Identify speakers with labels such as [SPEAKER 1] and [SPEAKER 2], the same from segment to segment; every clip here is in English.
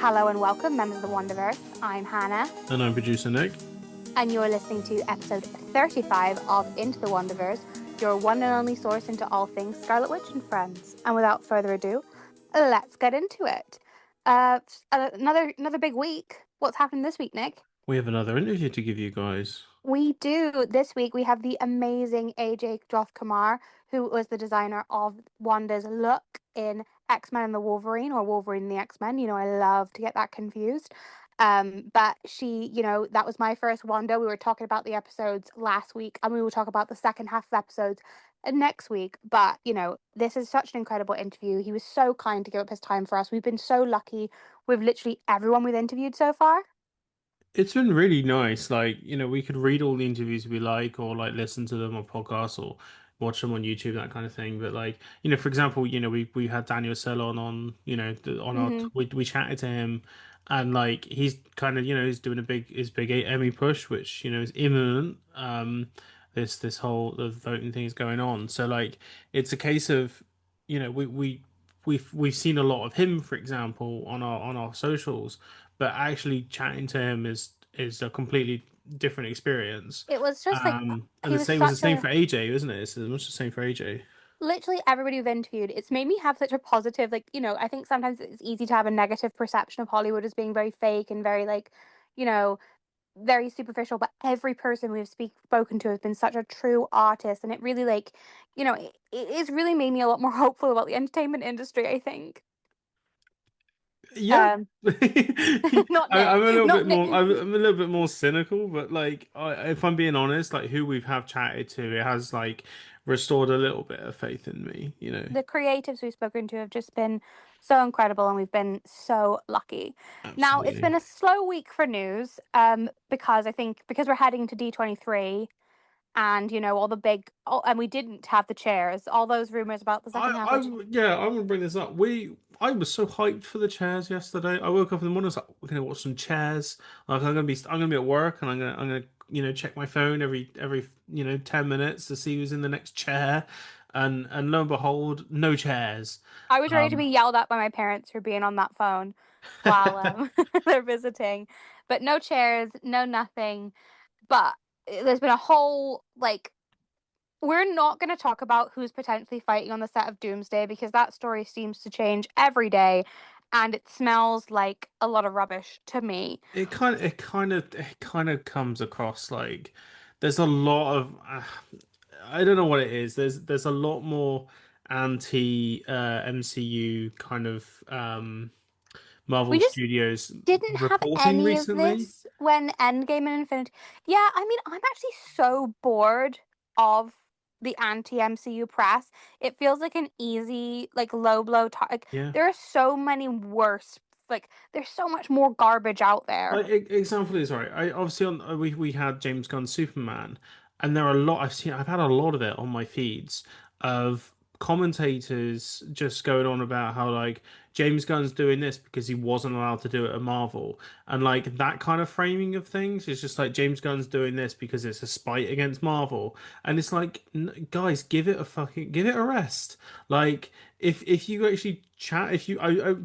[SPEAKER 1] Hello and welcome, members of the Wonderverse. I'm Hannah,
[SPEAKER 2] And I'm producer Nick.
[SPEAKER 1] and you're listening to episode 35 of Into the Wonderverse, your one and only source into all things Scarlet Witch and friends. And without further ado, let's get into it. Another big week. What's happening this week, Nick?
[SPEAKER 2] We have another interview to give you guys.
[SPEAKER 1] We do. This week we have the amazing AJ Jothikumar, who was the designer of Wanda's look in X-Men and the Wolverine, or Wolverine and the X-Men. You know, I love to get that confused. But she, that was my first Wanda. We were talking about the episodes last week, and we will talk about the second half of episodes next week. But, this is such an incredible interview. He was so kind to give up his time for us. We've been so lucky with literally everyone we've interviewed so far.
[SPEAKER 2] It's been really nice. We could read all the interviews we like, or listen to them on podcasts, or watch them on YouTube, that kind of thing. But for example, we had Daniel Sellon on, on our
[SPEAKER 1] Hmm.
[SPEAKER 2] we chatted to him, and he's kind of he's doing his big Emmy push, which is imminent. This whole the voting thing is going on, so it's a case of we've seen a lot of him, for example, on our socials, but actually chatting to him is a completely different experience.
[SPEAKER 1] It was just like
[SPEAKER 2] And
[SPEAKER 1] he
[SPEAKER 2] the
[SPEAKER 1] was
[SPEAKER 2] same was the
[SPEAKER 1] such
[SPEAKER 2] same
[SPEAKER 1] a
[SPEAKER 2] for AJ, isn't it? It's much the same for AJ.
[SPEAKER 1] literally everybody we've interviewed. It's made me have such a positive, I think sometimes it's easy to have a negative perception of Hollywood as being very fake and very you know, very superficial. But every person we've spoken to has been such a true artist, and it really it's really made me a lot more hopeful about the entertainment industry, I think.
[SPEAKER 2] Yeah.
[SPEAKER 1] Um, not
[SPEAKER 2] I'm
[SPEAKER 1] Nick,
[SPEAKER 2] a little
[SPEAKER 1] not
[SPEAKER 2] bit
[SPEAKER 1] Nick.
[SPEAKER 2] more. I'm a little bit more cynical, but if I'm being honest, who we have chatted to, it has restored a little bit of faith in me.
[SPEAKER 1] The creatives we've spoken to have just been so incredible, and we've been so lucky. Now, it's been
[SPEAKER 2] Absolutely.
[SPEAKER 1] a slow week for news, because I think because we're heading to D23, and all the and we didn't have the chairs, all those rumors about the second half.
[SPEAKER 2] Yeah, I want to bring this up. I was so hyped for the chairs yesterday. I woke up in the morning, I was like, we're gonna watch some chairs. I'm gonna be at work, and I'm gonna check my phone every 10 minutes to see who's in the next chair, and lo and behold, no chairs.
[SPEAKER 1] I was ready to be
[SPEAKER 2] Um,
[SPEAKER 1] yelled at by my parents for being on that phone while they're visiting, but no chairs, no nothing. But there's been a whole we're not going to talk about who's potentially fighting on the set of Doomsday, because that story seems to change every day, and it smells like a lot of rubbish to me.
[SPEAKER 2] it kind of comes across like there's a lot of I don't know what it is. There's a lot more anti MCU kind of
[SPEAKER 1] We
[SPEAKER 2] Marvel
[SPEAKER 1] just
[SPEAKER 2] Studios
[SPEAKER 1] didn't have
[SPEAKER 2] reporting
[SPEAKER 1] any of
[SPEAKER 2] recently.
[SPEAKER 1] this when Endgame and Infinity. Yeah, I mean, I'm actually so bored of the anti-MCU press. It feels like an easy, low blow.
[SPEAKER 2] Yeah.
[SPEAKER 1] There are so many worse. There's so much more garbage out there.
[SPEAKER 2] Example is right. I obviously on we had James Gunn's Superman, and there are a lot I've had a lot of it on my feeds of commentators just going on about how James Gunn's doing this because he wasn't allowed to do it at Marvel, and that kind of framing of things is just like James Gunn's doing this because it's a spite against Marvel, and it's guys, give it a rest. If you actually chat, if you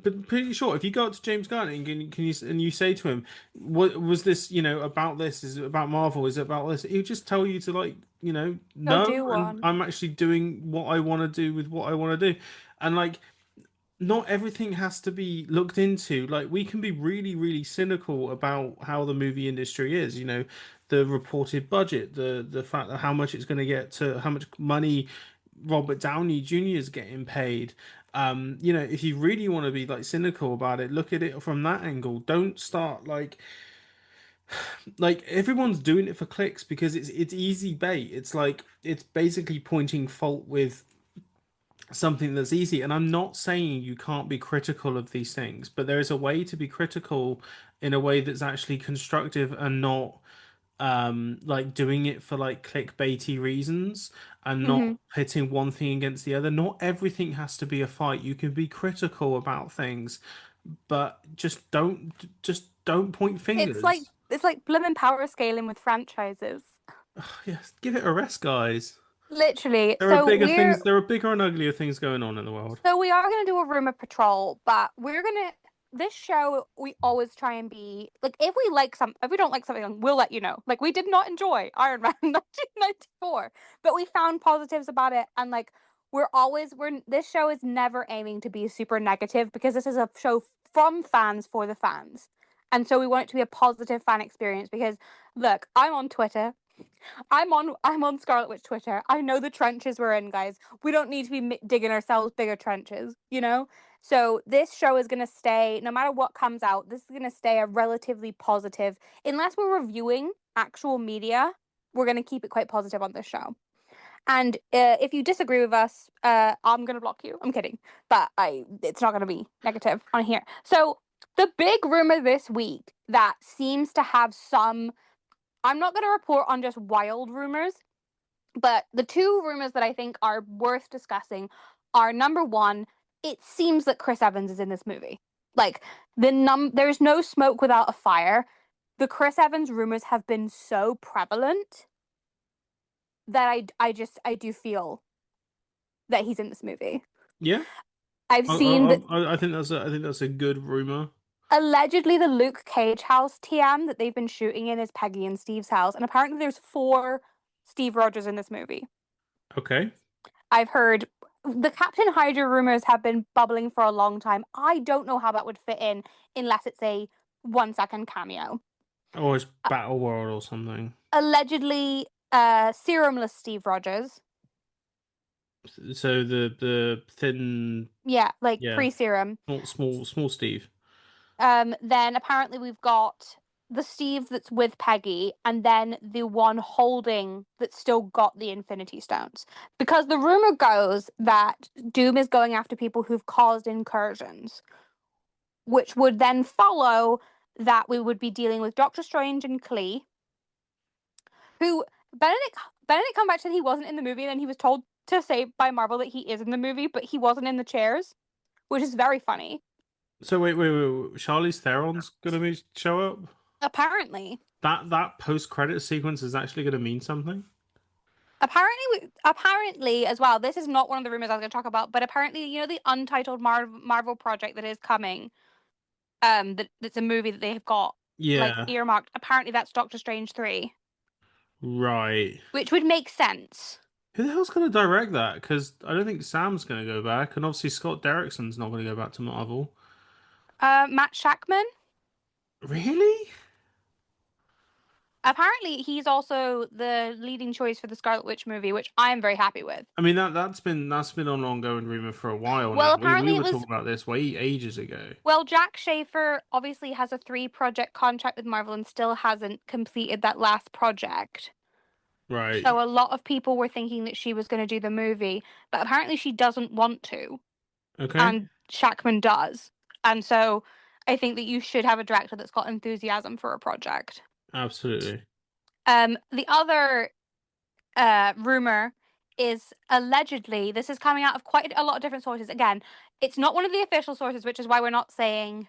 [SPEAKER 2] but pretty sure if you go up to James Gunn and you say to him, what was this, about this, is it about Marvel, is it about this, he'll just tell you to
[SPEAKER 1] Go
[SPEAKER 2] no,
[SPEAKER 1] do
[SPEAKER 2] and
[SPEAKER 1] one.
[SPEAKER 2] I'm actually doing what I want to do with what I want to do. And not everything has to be looked into. We can be really, really cynical about how the movie industry is. The reported budget, the fact that how much it's going to get, to how much money Robert Downey Jr. is getting paid. If you really want to be cynical about it, look at it from that angle. Don't start everyone's doing it for clicks because it's easy bait. It's basically pointing fault with something that's easy. And I'm not saying you can't be critical of these things, but there is a way to be critical in a way that's actually constructive and not doing it for clickbaity reasons, and
[SPEAKER 1] Hmm.
[SPEAKER 2] not pitting one thing against the other. Not everything has to be a fight. You can be critical about things, but just don't point
[SPEAKER 1] It's
[SPEAKER 2] fingers.
[SPEAKER 1] blimmin' power scaling with franchises.
[SPEAKER 2] Yes, give it a rest, guys.
[SPEAKER 1] Literally.
[SPEAKER 2] There are bigger things. There are bigger and uglier things going on in the world.
[SPEAKER 1] So we are going to do a rumor patrol, but we're going to this show, we always try and be like, if we don't like something, we'll let you know. Like, we did not enjoy Iron Man 1994, but we found positives about it. And like, this show is never aiming to be super negative because this is a show from fans for the fans. And so we want it to be a positive fan experience because, look, I'm on Twitter. I'm on Scarlet Witch Twitter. I know the trenches we're in, guys. We don't need to be digging ourselves bigger trenches, you know? So this show is going to stay, no matter what comes out, this is going to stay a relatively positive. Unless we're reviewing actual media, we're going to keep it quite positive on this show. And if you disagree with us, I'm going to block you. I'm kidding. But it's not going to be negative on here. So the big rumor this week that seems to have some, I'm not going to report on just wild rumors, but the two rumors that I think are worth discussing are, number one, it seems that Chris Evans is in this movie. Like, there's no smoke without a fire. The Chris Evans rumors have been so prevalent that I do feel that he's in this movie.
[SPEAKER 2] Yeah,
[SPEAKER 1] I've seen that
[SPEAKER 2] I think that's a good rumor.
[SPEAKER 1] allegedly the Luke Cage house TM that they've been shooting in is Peggy and Steve's house, and apparently there's four Steve Rogers in this movie.
[SPEAKER 2] Okay.
[SPEAKER 1] I've heard the Captain Hydra rumors have been bubbling for a long time. I don't know how that would fit in unless it's a 1 second cameo.
[SPEAKER 2] Or it's
[SPEAKER 1] Uh,
[SPEAKER 2] Battle World or something.
[SPEAKER 1] allegedly, serumless Steve Rogers.
[SPEAKER 2] So the thin,
[SPEAKER 1] Yeah, like
[SPEAKER 2] yeah,
[SPEAKER 1] pre-serum.
[SPEAKER 2] small Steve.
[SPEAKER 1] Then apparently we've got the Steve that's with Peggy, and then the one holding that's still got the Infinity Stones. Because the rumor goes that Doom is going after people who've caused incursions, which would then follow that we would be dealing with Doctor Strange and Klee, who Benedict Cumberbatch said he wasn't in the movie, and then he was told to say by Marvel that he is in the movie, but he wasn't in the chairs, which is very funny.
[SPEAKER 2] So wait. Charlize Theron's gonna be show up.
[SPEAKER 1] Apparently,
[SPEAKER 2] That post credit sequence is actually gonna mean something.
[SPEAKER 1] apparently as well. This is not one of the rumors I was going to talk about, but apparently, the untitled Marvel project that is coming, that's a movie that they have got like
[SPEAKER 2] Yeah.
[SPEAKER 1] earmarked. Apparently, that's Doctor Strange 3,
[SPEAKER 2] Right.
[SPEAKER 1] which would make sense.
[SPEAKER 2] Who the hell's gonna direct that? Because I don't think Sam's gonna go back, and obviously Scott Derrickson's not gonna go back to Marvel.
[SPEAKER 1] Matt Shackman.
[SPEAKER 2] Really?
[SPEAKER 1] Apparently, he's also the leading choice for the Scarlet Witch movie, which I'm very happy with.
[SPEAKER 2] I mean that's been an ongoing rumor for a while now.
[SPEAKER 1] Well,
[SPEAKER 2] We
[SPEAKER 1] apparently it
[SPEAKER 2] were
[SPEAKER 1] was.
[SPEAKER 2] talking about this way ages ago.
[SPEAKER 1] Well, Jack Schaefer obviously has a 3 project contract with Marvel and still hasn't completed that last project.
[SPEAKER 2] Right.
[SPEAKER 1] So a lot of people were thinking that she was going to do the movie, but apparently she doesn't want to,
[SPEAKER 2] Okay.
[SPEAKER 1] and Shackman does. And so I think that you should have a director that's got enthusiasm for a project.
[SPEAKER 2] Absolutely.
[SPEAKER 1] The other rumor is allegedly this is coming out of quite a lot of different sources. Again, it's not one of the official sources, which is why we're not saying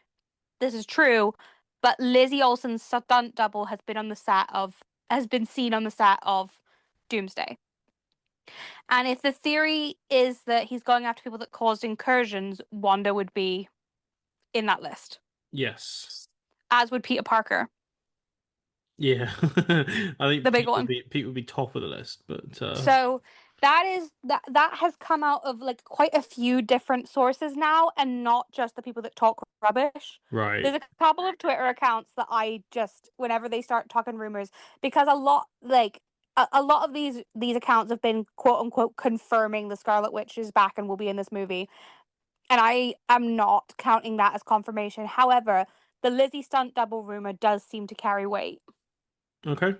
[SPEAKER 1] this is true. But Lizzie Olsen's stunt double has been seen on the set of Doomsday. And if the theory is that he's going after people that caused incursions, Wanda would be in that list,
[SPEAKER 2] Yes.
[SPEAKER 1] as would Peter Parker,
[SPEAKER 2] Yeah. I
[SPEAKER 1] the
[SPEAKER 2] think
[SPEAKER 1] big one.
[SPEAKER 2] Pete would be top of the list, but
[SPEAKER 1] So that has come out of like quite a few different sources now, and not just the people that talk rubbish.
[SPEAKER 2] right.
[SPEAKER 1] There's a couple of Twitter accounts that I just, whenever they start talking rumors, because a lot of these accounts have been quote unquote confirming the Scarlet Witch is back and will be in this movie, and I am not counting that as confirmation. However, the Lizzie stunt double rumor does seem to carry weight.
[SPEAKER 2] Okay.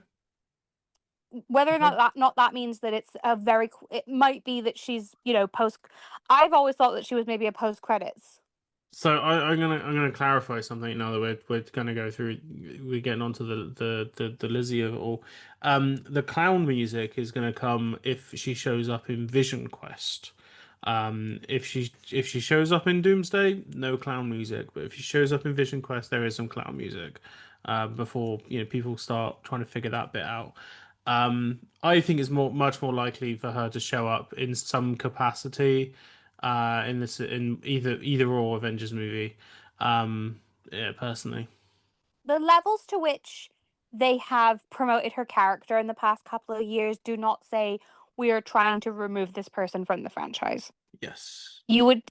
[SPEAKER 1] Whether or
[SPEAKER 2] Okay.
[SPEAKER 1] not that means that it's it might be that she's, post. I've always thought that she was maybe a post credits.
[SPEAKER 2] So I'm gonna clarify something now that we're gonna go through. We're getting onto the Lizzie of it all. The clown music is gonna come if she shows up in Vision Quest. If she shows up in Doomsday, no clown music. But if she shows up in Vision Quest, there is some clown music. Before people start trying to figure that bit out. I think it's much more likely for her to show up in some capacity in either or Avengers movie. Um, yeah, personally.
[SPEAKER 1] The levels to which they have promoted her character in the past couple of years do not say we are trying to remove this person from the franchise.
[SPEAKER 2] Yes.
[SPEAKER 1] You would,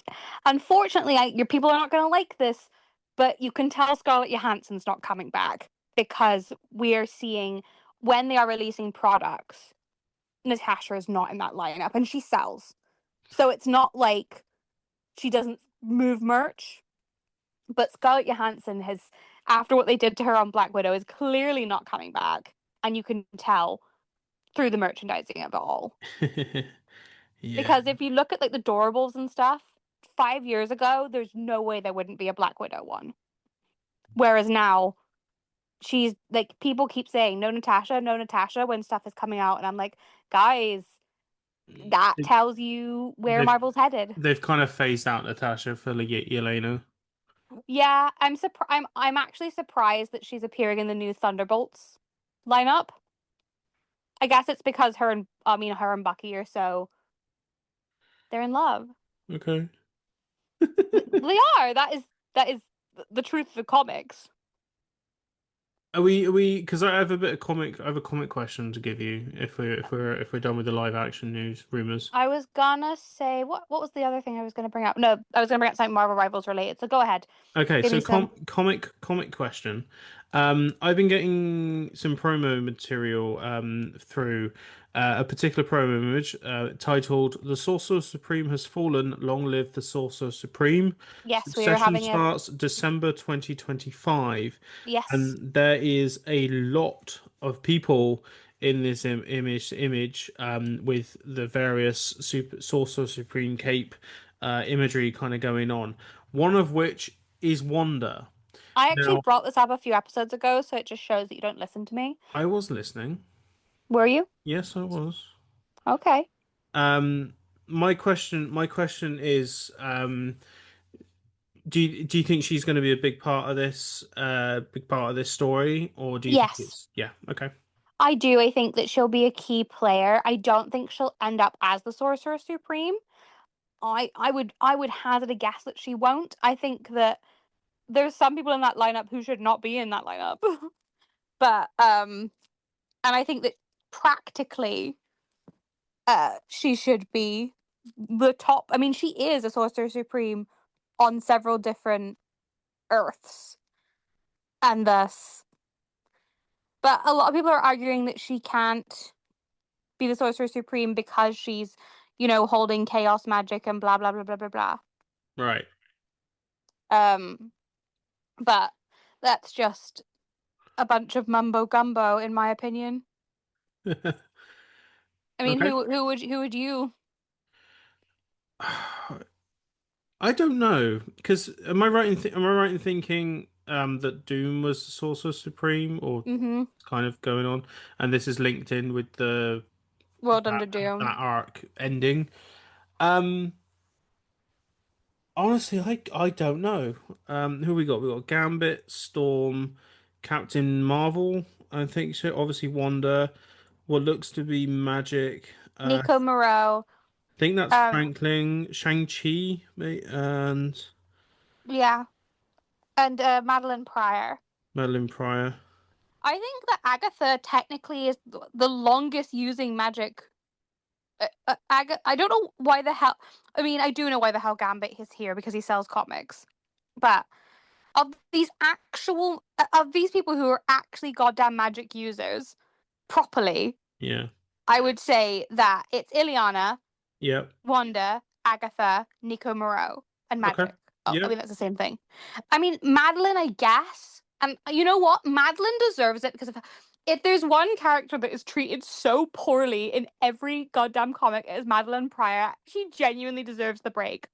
[SPEAKER 1] unfortunately, your people are not going to like this, but you can tell Scarlett Johansson's not coming back because we are seeing when they are releasing products, Natasha is not in that lineup and she sells. So it's not like she doesn't move merch, but Scarlett Johansson has, after what they did to her on Black Widow, is clearly not coming back. And you can tell through the merchandising of it all.
[SPEAKER 2] Yeah.
[SPEAKER 1] Because if you look at like the Doorables and stuff, 5 years ago, there's no way there wouldn't be a Black Widow one. Whereas now, she's like, people keep saying, no Natasha, when stuff is coming out. And I'm like, guys, that tells you where
[SPEAKER 2] They've
[SPEAKER 1] Marvel's headed.
[SPEAKER 2] they've kind of phased out Natasha for Yelena.
[SPEAKER 1] Yeah, I'm actually surprised that she's appearing in the new Thunderbolts lineup. I guess it's because her and Bucky are so they're in love.
[SPEAKER 2] Okay.
[SPEAKER 1] They are. That is the truth of the comics.
[SPEAKER 2] Are we because I have a bit of I have a comic question to give you if we're done with the live action news rumors.
[SPEAKER 1] I was gonna say what was the other thing I was gonna bring up? No, I was gonna bring up something Marvel Rivals related. So go ahead.
[SPEAKER 2] Okay,
[SPEAKER 1] Give me
[SPEAKER 2] so
[SPEAKER 1] some.
[SPEAKER 2] comic question. I've been getting some promo material through a particular promo image titled "The Sorcerer Supreme has fallen. Long live the Sorcerer Supreme."
[SPEAKER 1] Yes, we are
[SPEAKER 2] Succession
[SPEAKER 1] having a
[SPEAKER 2] starts December 2025,
[SPEAKER 1] yes.
[SPEAKER 2] and there is a lot of people in this image with the various Sorcerer Supreme cape imagery kind of going on. One of which is Wanda.
[SPEAKER 1] I actually
[SPEAKER 2] Now,
[SPEAKER 1] brought this up a few episodes ago, so it just shows that you don't listen to me.
[SPEAKER 2] I was listening.
[SPEAKER 1] Were you?
[SPEAKER 2] Yes, I was.
[SPEAKER 1] Okay.
[SPEAKER 2] Um, my question is, do you think she's going to be a big part of this story, or do you think
[SPEAKER 1] Yes.
[SPEAKER 2] it's, yeah, okay,
[SPEAKER 1] I do. I think that she'll be a key player. I don't think she'll end up as the Sorcerer Supreme. I would hazard a guess that she won't. I think that there's some people in that lineup who should not be in that lineup. But and I think that practically she should be the top. I mean, she is a Sorcerer Supreme on several different Earths, and thus but a lot of people are arguing that she can't be the Sorcerer Supreme because she's, holding chaos magic and blah blah blah blah blah blah.
[SPEAKER 2] right.
[SPEAKER 1] Um, but that's just a bunch of mumbo gumbo, in my opinion. I mean,
[SPEAKER 2] Okay.
[SPEAKER 1] who would you?
[SPEAKER 2] I don't know because am I right in thinking that Doom was the Sorcerer Supreme or
[SPEAKER 1] Mm-hmm.
[SPEAKER 2] kind of going on, and this is linked in with the
[SPEAKER 1] World
[SPEAKER 2] that
[SPEAKER 1] Under Doom.
[SPEAKER 2] that arc ending. Um, Honestly, I don't know. Who we got? We got Gambit, Storm, Captain Marvel. I think so. Obviously, Wanda. What looks to be Magic. I
[SPEAKER 1] Nico Moreau.
[SPEAKER 2] think that's
[SPEAKER 1] Um,
[SPEAKER 2] Franklin, Shang-Chi, and
[SPEAKER 1] yeah, and Madeline Pryor.
[SPEAKER 2] Madeline Pryor.
[SPEAKER 1] I think that Agatha technically is the longest using magic. I don't know why the hell. I mean, I do know why the hell Gambit is here because he sells comics. But of these people who are actually goddamn magic users properly,
[SPEAKER 2] Yeah.
[SPEAKER 1] I would say that it's Ileana,
[SPEAKER 2] Yep.
[SPEAKER 1] Wanda, Agatha, Nico Moreau, and
[SPEAKER 2] Okay.
[SPEAKER 1] Magic. Oh, I
[SPEAKER 2] Yep.
[SPEAKER 1] mean that's the same thing. I mean Madeline, I guess, and you know what? Madeline deserves it because if there's one character that is treated so poorly in every goddamn comic, it is Madeline Pryor. She genuinely deserves the break.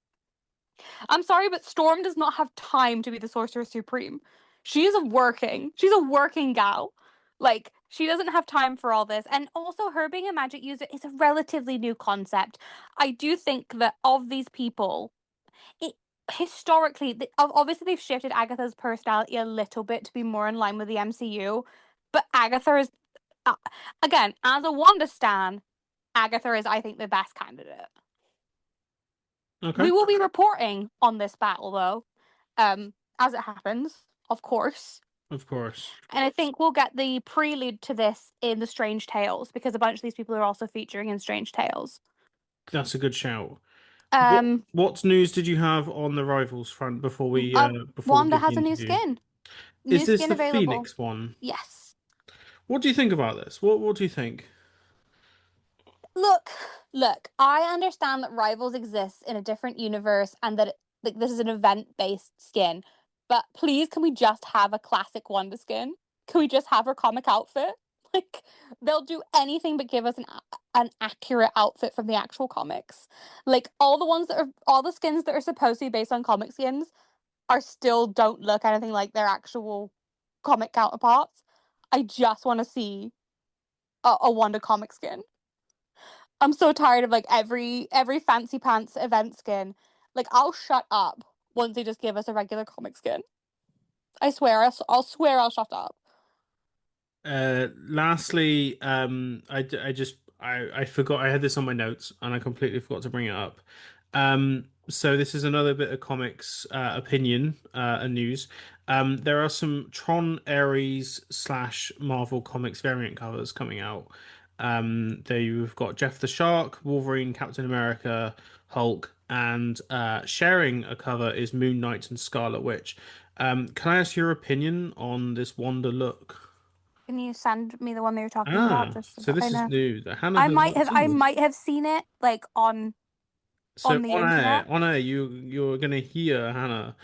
[SPEAKER 1] I'm sorry, but Storm does not have time to be the Sorcerer Supreme. She's a working gal. Like, she doesn't have time for all this. And also, her being a magic user is a relatively new concept. I do think that of these people, it, historically, obviously they've shifted Agatha's personality a little bit to be more in line with the MCU. But Agatha is, uh, again, as a Wanda stan, Agatha is, I think, the best candidate.
[SPEAKER 2] Okay.
[SPEAKER 1] We will be reporting on this battle, though. as it happens, of course.
[SPEAKER 2] Of course.
[SPEAKER 1] And I think we'll get the prelude to this in the Strange Tales, because a bunch of these people are also featuring in Strange Tales.
[SPEAKER 2] That's a good shout. What
[SPEAKER 1] Um,
[SPEAKER 2] what news did you have on the rivals front before we
[SPEAKER 1] Wanda
[SPEAKER 2] give the
[SPEAKER 1] has a new
[SPEAKER 2] interview?
[SPEAKER 1] skin.
[SPEAKER 2] Is
[SPEAKER 1] New
[SPEAKER 2] this
[SPEAKER 1] skin
[SPEAKER 2] the
[SPEAKER 1] available.
[SPEAKER 2] Phoenix one?
[SPEAKER 1] Yes.
[SPEAKER 2] What do you think about this? What do you think?
[SPEAKER 1] Look, look, I understand that Rivals exists in a different universe and that like this is an event-based skin. But please can we just have a classic Wanda skin? Can we just have her comic outfit? Like they'll do anything but give us an accurate outfit from the actual comics. Like all the skins that are supposed to be based on comic skins are still don't look anything like their actual comic counterparts. I just want to see a Wanda comic skin. I'm so tired of like every fancy pants event skin. Like I'll shut up once they just give us a regular comic skin. I swear, I'll swear I'll shut up.
[SPEAKER 2] Lastly, I forgot I had this on my notes and I completely forgot to bring it up. So this is another bit of comics opinion and news. There are some Tron Ares slash Marvel Comics variant covers coming out. There you've got Jeff the Shark, Wolverine, Captain America, Hulk, and sharing a cover is Moon Knight and Scarlet Witch. Can I ask your opinion on this Wanda look?
[SPEAKER 1] Can you send me the one that you're talking about
[SPEAKER 2] Ah,
[SPEAKER 1] just so
[SPEAKER 2] so
[SPEAKER 1] that I
[SPEAKER 2] this is
[SPEAKER 1] know?
[SPEAKER 2] new that Hannah has not seen
[SPEAKER 1] I
[SPEAKER 2] this.
[SPEAKER 1] might have seen it like
[SPEAKER 2] So
[SPEAKER 1] on the internet.
[SPEAKER 2] on air, you're gonna hear Hannah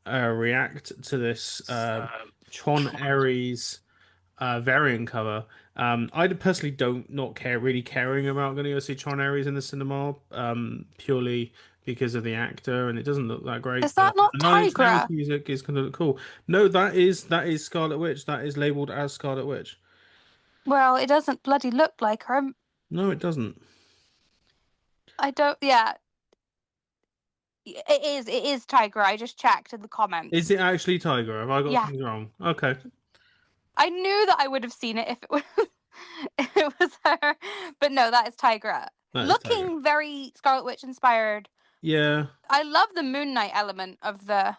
[SPEAKER 2] react to this Tron Ares variant cover. I personally don't not care really caring about going to go see Tron Ares in the cinema purely because of the actor, and it doesn't look that
[SPEAKER 1] Is
[SPEAKER 2] great. But
[SPEAKER 1] that not
[SPEAKER 2] the Nine Inch Nails
[SPEAKER 1] Tigra?
[SPEAKER 2] music is gonna look cool. No, that is Scarlet Witch. That is labeled as Scarlet Witch.
[SPEAKER 1] Well, it doesn't bloody look like her.
[SPEAKER 2] No, it doesn't.
[SPEAKER 1] I don't. Yeah, it is. It is Tigra. I just checked in the
[SPEAKER 2] Is
[SPEAKER 1] comments.
[SPEAKER 2] it actually Tiger? Have I got
[SPEAKER 1] Yeah,
[SPEAKER 2] things wrong? Okay,
[SPEAKER 1] I knew that I would have seen it if it was if it was her, but no, that is Tigra.
[SPEAKER 2] that is Tiger.
[SPEAKER 1] Looking very Scarlet Witch inspired.
[SPEAKER 2] Yeah,
[SPEAKER 1] I love the Moon Knight element of the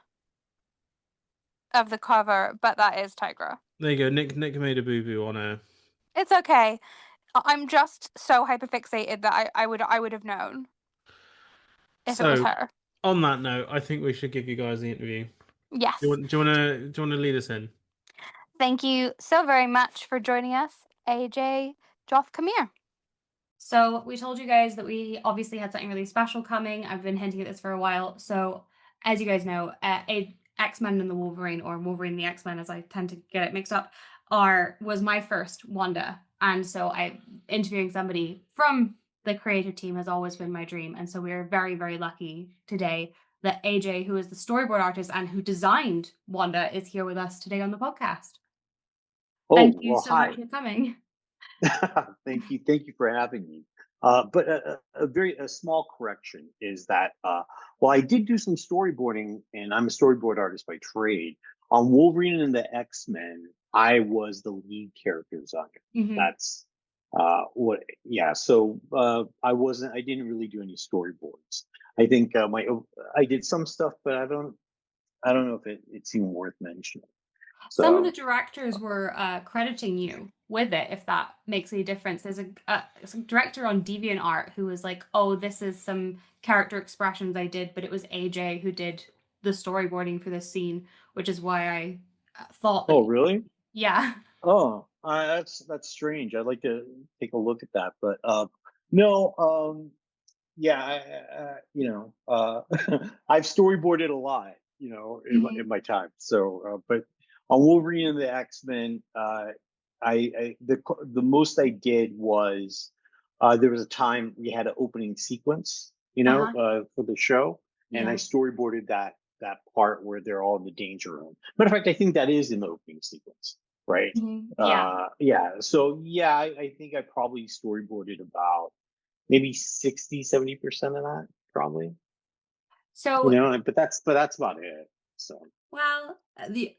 [SPEAKER 1] cover, but that is Tigra.
[SPEAKER 2] there you go. Nick made a boo boo on air.
[SPEAKER 1] It's okay. I'm just so hyperfixated that I would have known if it was
[SPEAKER 2] So,
[SPEAKER 1] her.
[SPEAKER 2] on that note, I think we should give you guys the interview.
[SPEAKER 1] Yes.
[SPEAKER 2] Do you want to lead us in?
[SPEAKER 1] Thank you so very much for joining us, AJ Jothikumar. So we told you guys that we obviously had something really special coming. I've been hinting at this for a while. So as you guys know, X-Men and the Wolverine, or Wolverine and the X-Men, as I tend to get it mixed up, was my first Wanda. And so interviewing somebody from the creative team has always been my dream. And so we are very, very lucky today that AJ, who is the storyboard artist and who designed Wanda, is here with us today on the podcast.
[SPEAKER 3] Oh,
[SPEAKER 1] Thank you
[SPEAKER 3] well,
[SPEAKER 1] so much
[SPEAKER 3] hi.
[SPEAKER 1] for coming.
[SPEAKER 3] Thank you for having me. But a small correction is that well, I did do some storyboarding, and I'm a storyboard artist by trade. On Wolverine and the X-Men, I was the lead character designer.
[SPEAKER 1] Mm-hmm.
[SPEAKER 3] That's what, yeah. So I didn't really do any storyboards. I think I did some stuff, but I don't know if it's even worth mentioning.
[SPEAKER 1] Some of the
[SPEAKER 3] So.
[SPEAKER 1] directors were crediting you with it, if that makes any difference. There's a director on DeviantArt who was like, "Oh, this is some character expressions I did, but it was AJ who did the storyboarding for this scene," which is why I thought that.
[SPEAKER 3] Oh, really?
[SPEAKER 1] Yeah.
[SPEAKER 3] Oh, that's strange. I'd like to take a look at that, but no, yeah, I've storyboarded a lot, in
[SPEAKER 1] Mm-hmm.
[SPEAKER 3] my time. So, but on Wolverine and the X-Men, the most I did was there was a time we had an opening sequence,
[SPEAKER 1] Uh-huh.
[SPEAKER 3] for the show, and I
[SPEAKER 1] Yeah.
[SPEAKER 3] storyboarded that part where they're all in the danger room. Matter of fact, I think that is in the opening sequence, right?
[SPEAKER 1] Mm-hmm. Yeah.
[SPEAKER 3] Yeah. So yeah, I think I probably storyboarded about maybe 60-70% of that, probably.
[SPEAKER 1] So,
[SPEAKER 3] But that's about it. So.
[SPEAKER 1] well, the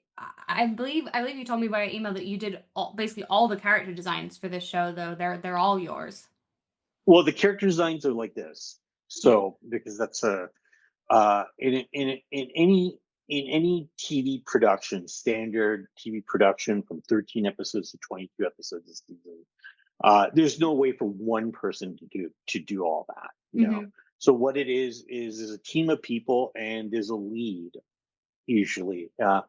[SPEAKER 1] I believe you told me by email that you did basically all the character designs for this show, though. They're all yours.
[SPEAKER 3] Well, the character designs are like this.
[SPEAKER 1] Yeah.
[SPEAKER 3] So because that's in any in any TV production, standard TV production from 13 episodes to 22 episodes a season, there's no way for one person to do all that, you know.
[SPEAKER 1] Mm-hmm.
[SPEAKER 3] So what it is a team of people, and there's a lead usually and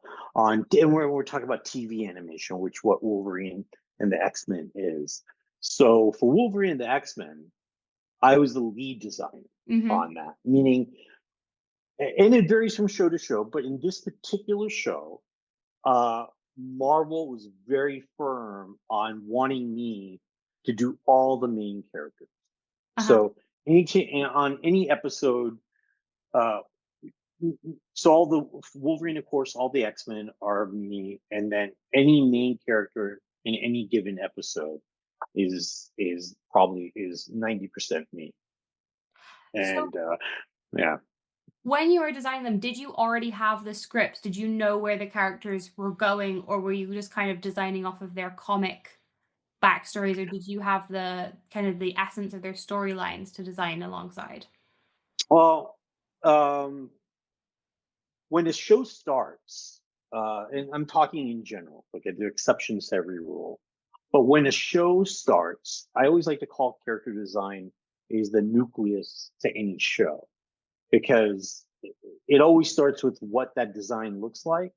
[SPEAKER 3] we're talking about TV animation, which what Wolverine and the X-Men is. So for Wolverine and the X-Men, I was the lead designer
[SPEAKER 1] Mm-hmm.
[SPEAKER 3] on that, meaning, and it varies from show to show, but in this particular show, Marvel was very firm on wanting me to do all the main characters.
[SPEAKER 1] Uh-huh.
[SPEAKER 3] So on any episode, uh, so all the Wolverine, of course, all the X-Men are me, and then any main character in any given episode is probably is 90% me.
[SPEAKER 1] So
[SPEAKER 3] And yeah.
[SPEAKER 1] when you were designing them, did you already have the scripts? Did you know where the characters were going, or were you just kind of designing off of their comic backstories, or did you have the kind of the essence of their storylines to design alongside?
[SPEAKER 3] Well, um, when a show starts, and I'm talking in general, like there are exceptions to every rule, but when a show starts, I always like to call character design is the nucleus to any show, because it always starts with what that design looks like,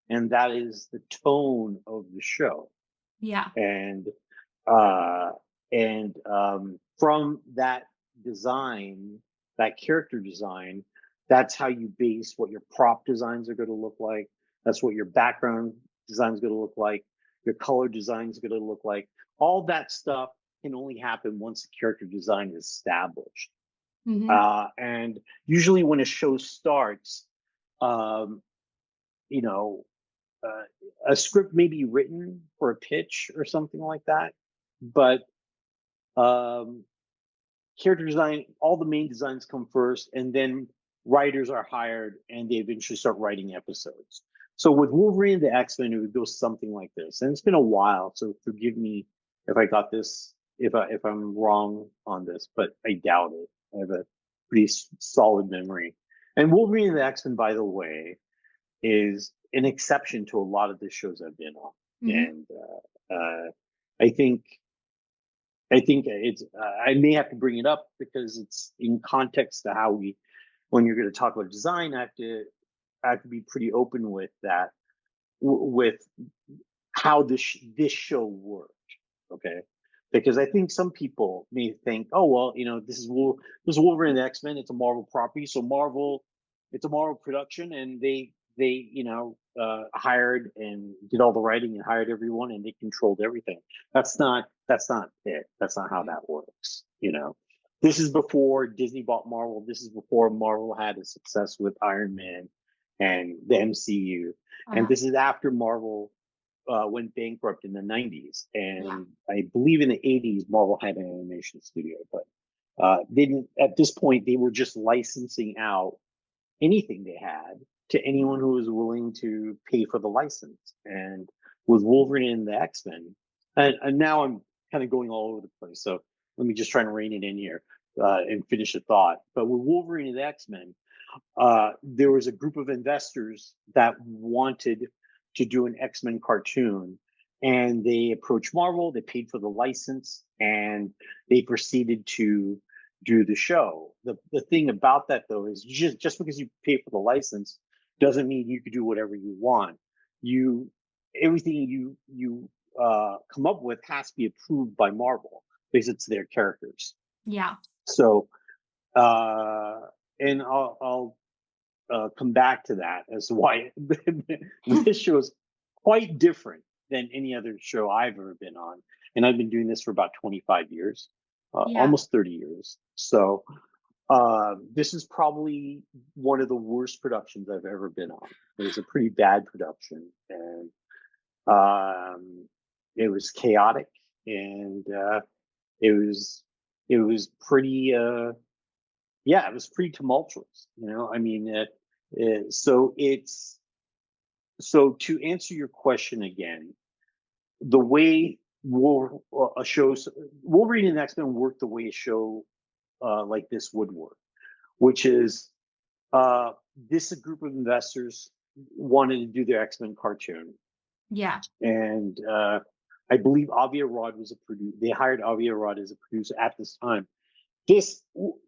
[SPEAKER 3] and that is the tone of the show.
[SPEAKER 1] Yeah.
[SPEAKER 3] And from that design, that character design, that's how you base what your prop designs are going to look like. That's what your background design is going to look like. Your color design is going to look like. All that stuff can only happen once the character design is established.
[SPEAKER 1] Mm-hmm.
[SPEAKER 3] And usually when a show starts, um, you know, a script may be written for a pitch or something like that, but um, character design, all the main designs come first, and then writers are hired and they eventually start writing episodes. So with Wolverine and the X-Men, it would go something like this. And it's been a while, so forgive me if I got this, if I'm wrong on this, but I doubt it. I have a pretty solid memory. And Wolverine and the X-Men, by the way, is an exception to a lot of the shows I've been on.
[SPEAKER 1] Mm-hmm.
[SPEAKER 3] And I think it's I may have to bring it up because it's in context to how when you're going to talk about design, I have to be pretty open with that, with how this show worked. Okay. Because I think some people may think, oh well, this is Wolverine and the X-Men. It's a Marvel property, so it's a Marvel production, and they hired and did all the writing and hired everyone, and they controlled everything. That's not it. That's not how that works. This is before Disney bought Marvel. This is before Marvel had a success with Iron Man and the MCU, and
[SPEAKER 1] Uh-huh.
[SPEAKER 3] this is after Marvel went bankrupt in the 90s.
[SPEAKER 1] Yeah.
[SPEAKER 3] And I believe in the 80s, Marvel had an animation studio, but they didn't, at this point, they were just licensing out anything they had to anyone who was willing to pay for the license. And with Wolverine and the X-Men, and now I'm kind of going all over the place. So let me just try and rein it in here and finish the thought. But with Wolverine and the X-Men, there was a group of investors that wanted to do an X-Men cartoon, and they approached Marvel. They paid for the license, and they proceeded to do the show. The thing about that, though, is just because you pay for the license doesn't mean you can do whatever you want. Everything you come up with has to be approved by Marvel because it's their characters.
[SPEAKER 1] Yeah.
[SPEAKER 3] So, and I'll come back to that as to why this show is quite different than any other show I've ever been on. And I've been doing this for about 25 years,
[SPEAKER 1] Yeah.
[SPEAKER 3] almost 30 years. So this is probably one of the worst productions I've ever been on. It was a pretty bad production, and it was chaotic, and it was pretty yeah, it was pretty tumultuous. I mean, so to answer your question again, the way a show Wolverine and X-Men work the way a show like this would work, which is this is a group of investors wanted to do their X-Men cartoon,
[SPEAKER 1] Yeah.
[SPEAKER 3] and I believe Avi Arad was a producer. They hired Avi Arad as a producer at this time. This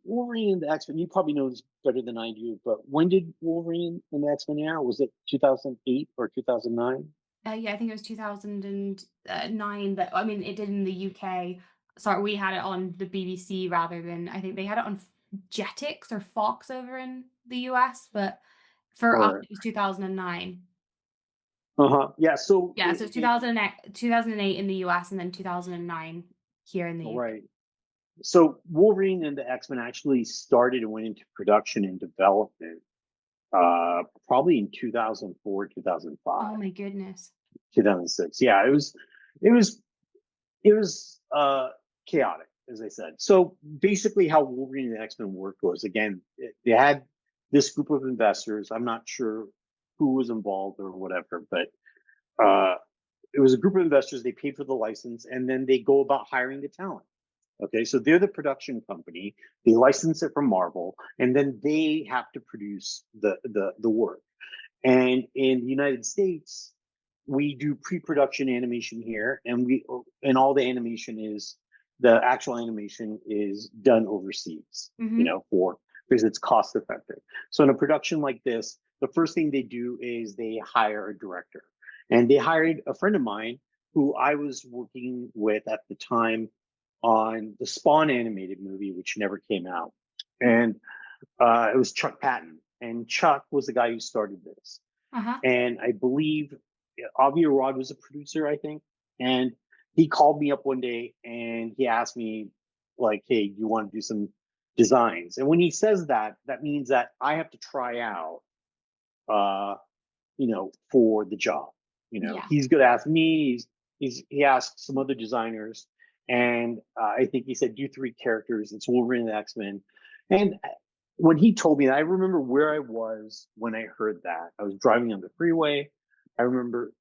[SPEAKER 3] Wolverine and the X-Men, you probably know this better than I do, but when did Wolverine and the X-Men air? Was it 2008 or 2009?
[SPEAKER 1] Yeah, I think it was 2009, but I mean, it did in the UK. Sorry, we had it on the BBC rather than, I think they had it on Jetix or Fox over in the US, but for us,
[SPEAKER 3] Or
[SPEAKER 1] it was 2009.
[SPEAKER 3] Yeah. So
[SPEAKER 1] Yeah, so it's 2008 in the US and then 2009 here in the UK.
[SPEAKER 3] right. So Wolverine and the X-Men actually started and went into production and development probably in 2004, 2005,
[SPEAKER 1] Oh my goodness.
[SPEAKER 3] 2006. Yeah, it was chaotic, as I said. So basically how Wolverine and the X-Men worked was, again, they had this group of investors. I'm not sure who was involved or whatever, but uh, it was a group of investors. They paid for the license, and then they go about hiring the talent. Okay, so they're the production company. They license it from Marvel, and then they have to produce the work. And in the United States, we do pre-production animation here, and all the animation is the actual animation is done overseas.
[SPEAKER 1] Mm-hmm.
[SPEAKER 3] Because it's cost effective. So in a production like this, the first thing they do is they hire a director, and they hired a friend of mine who I was working with at the time on the Spawn animated movie, which never came out. And it was Chuck Patton. And Chuck was the guy who started this.
[SPEAKER 1] Uh-huh.
[SPEAKER 3] And I believe Avi Arad was a producer, I think. And he called me up one day and he asked me, like, hey, do you want to do some designs? And when he says that, that means that I have to try out, for the job.
[SPEAKER 1] Yeah.
[SPEAKER 3] He's going to ask me, he asked some other designers, and I think he said, do 3 characters. It's Wolverine and the X-Men. And when he told me that, I remember where I was when I heard that. I was driving on the freeway. I remember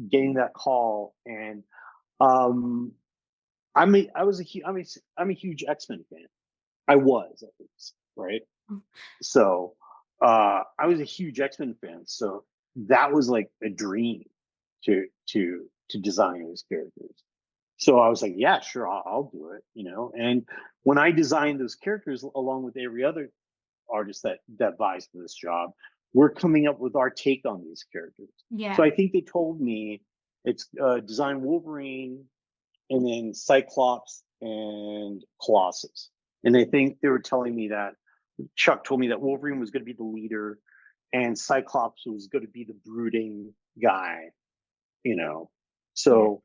[SPEAKER 3] getting that call, and I'm a huge X-Men fan. I was at least, right? So I was a huge X-Men fan. So that was like a dream to design those characters. So I was like, yeah, sure, I'll do it. And when I designed those characters, along with every other artist that vies for this job, we're coming up with our take on these characters.
[SPEAKER 1] Yeah.
[SPEAKER 3] So I think they told me it's design Wolverine, and then Cyclops and Colossus. And I think they were telling me that Chuck told me that Wolverine was going to be the leader, and Cyclops was going to be the brooding guy. So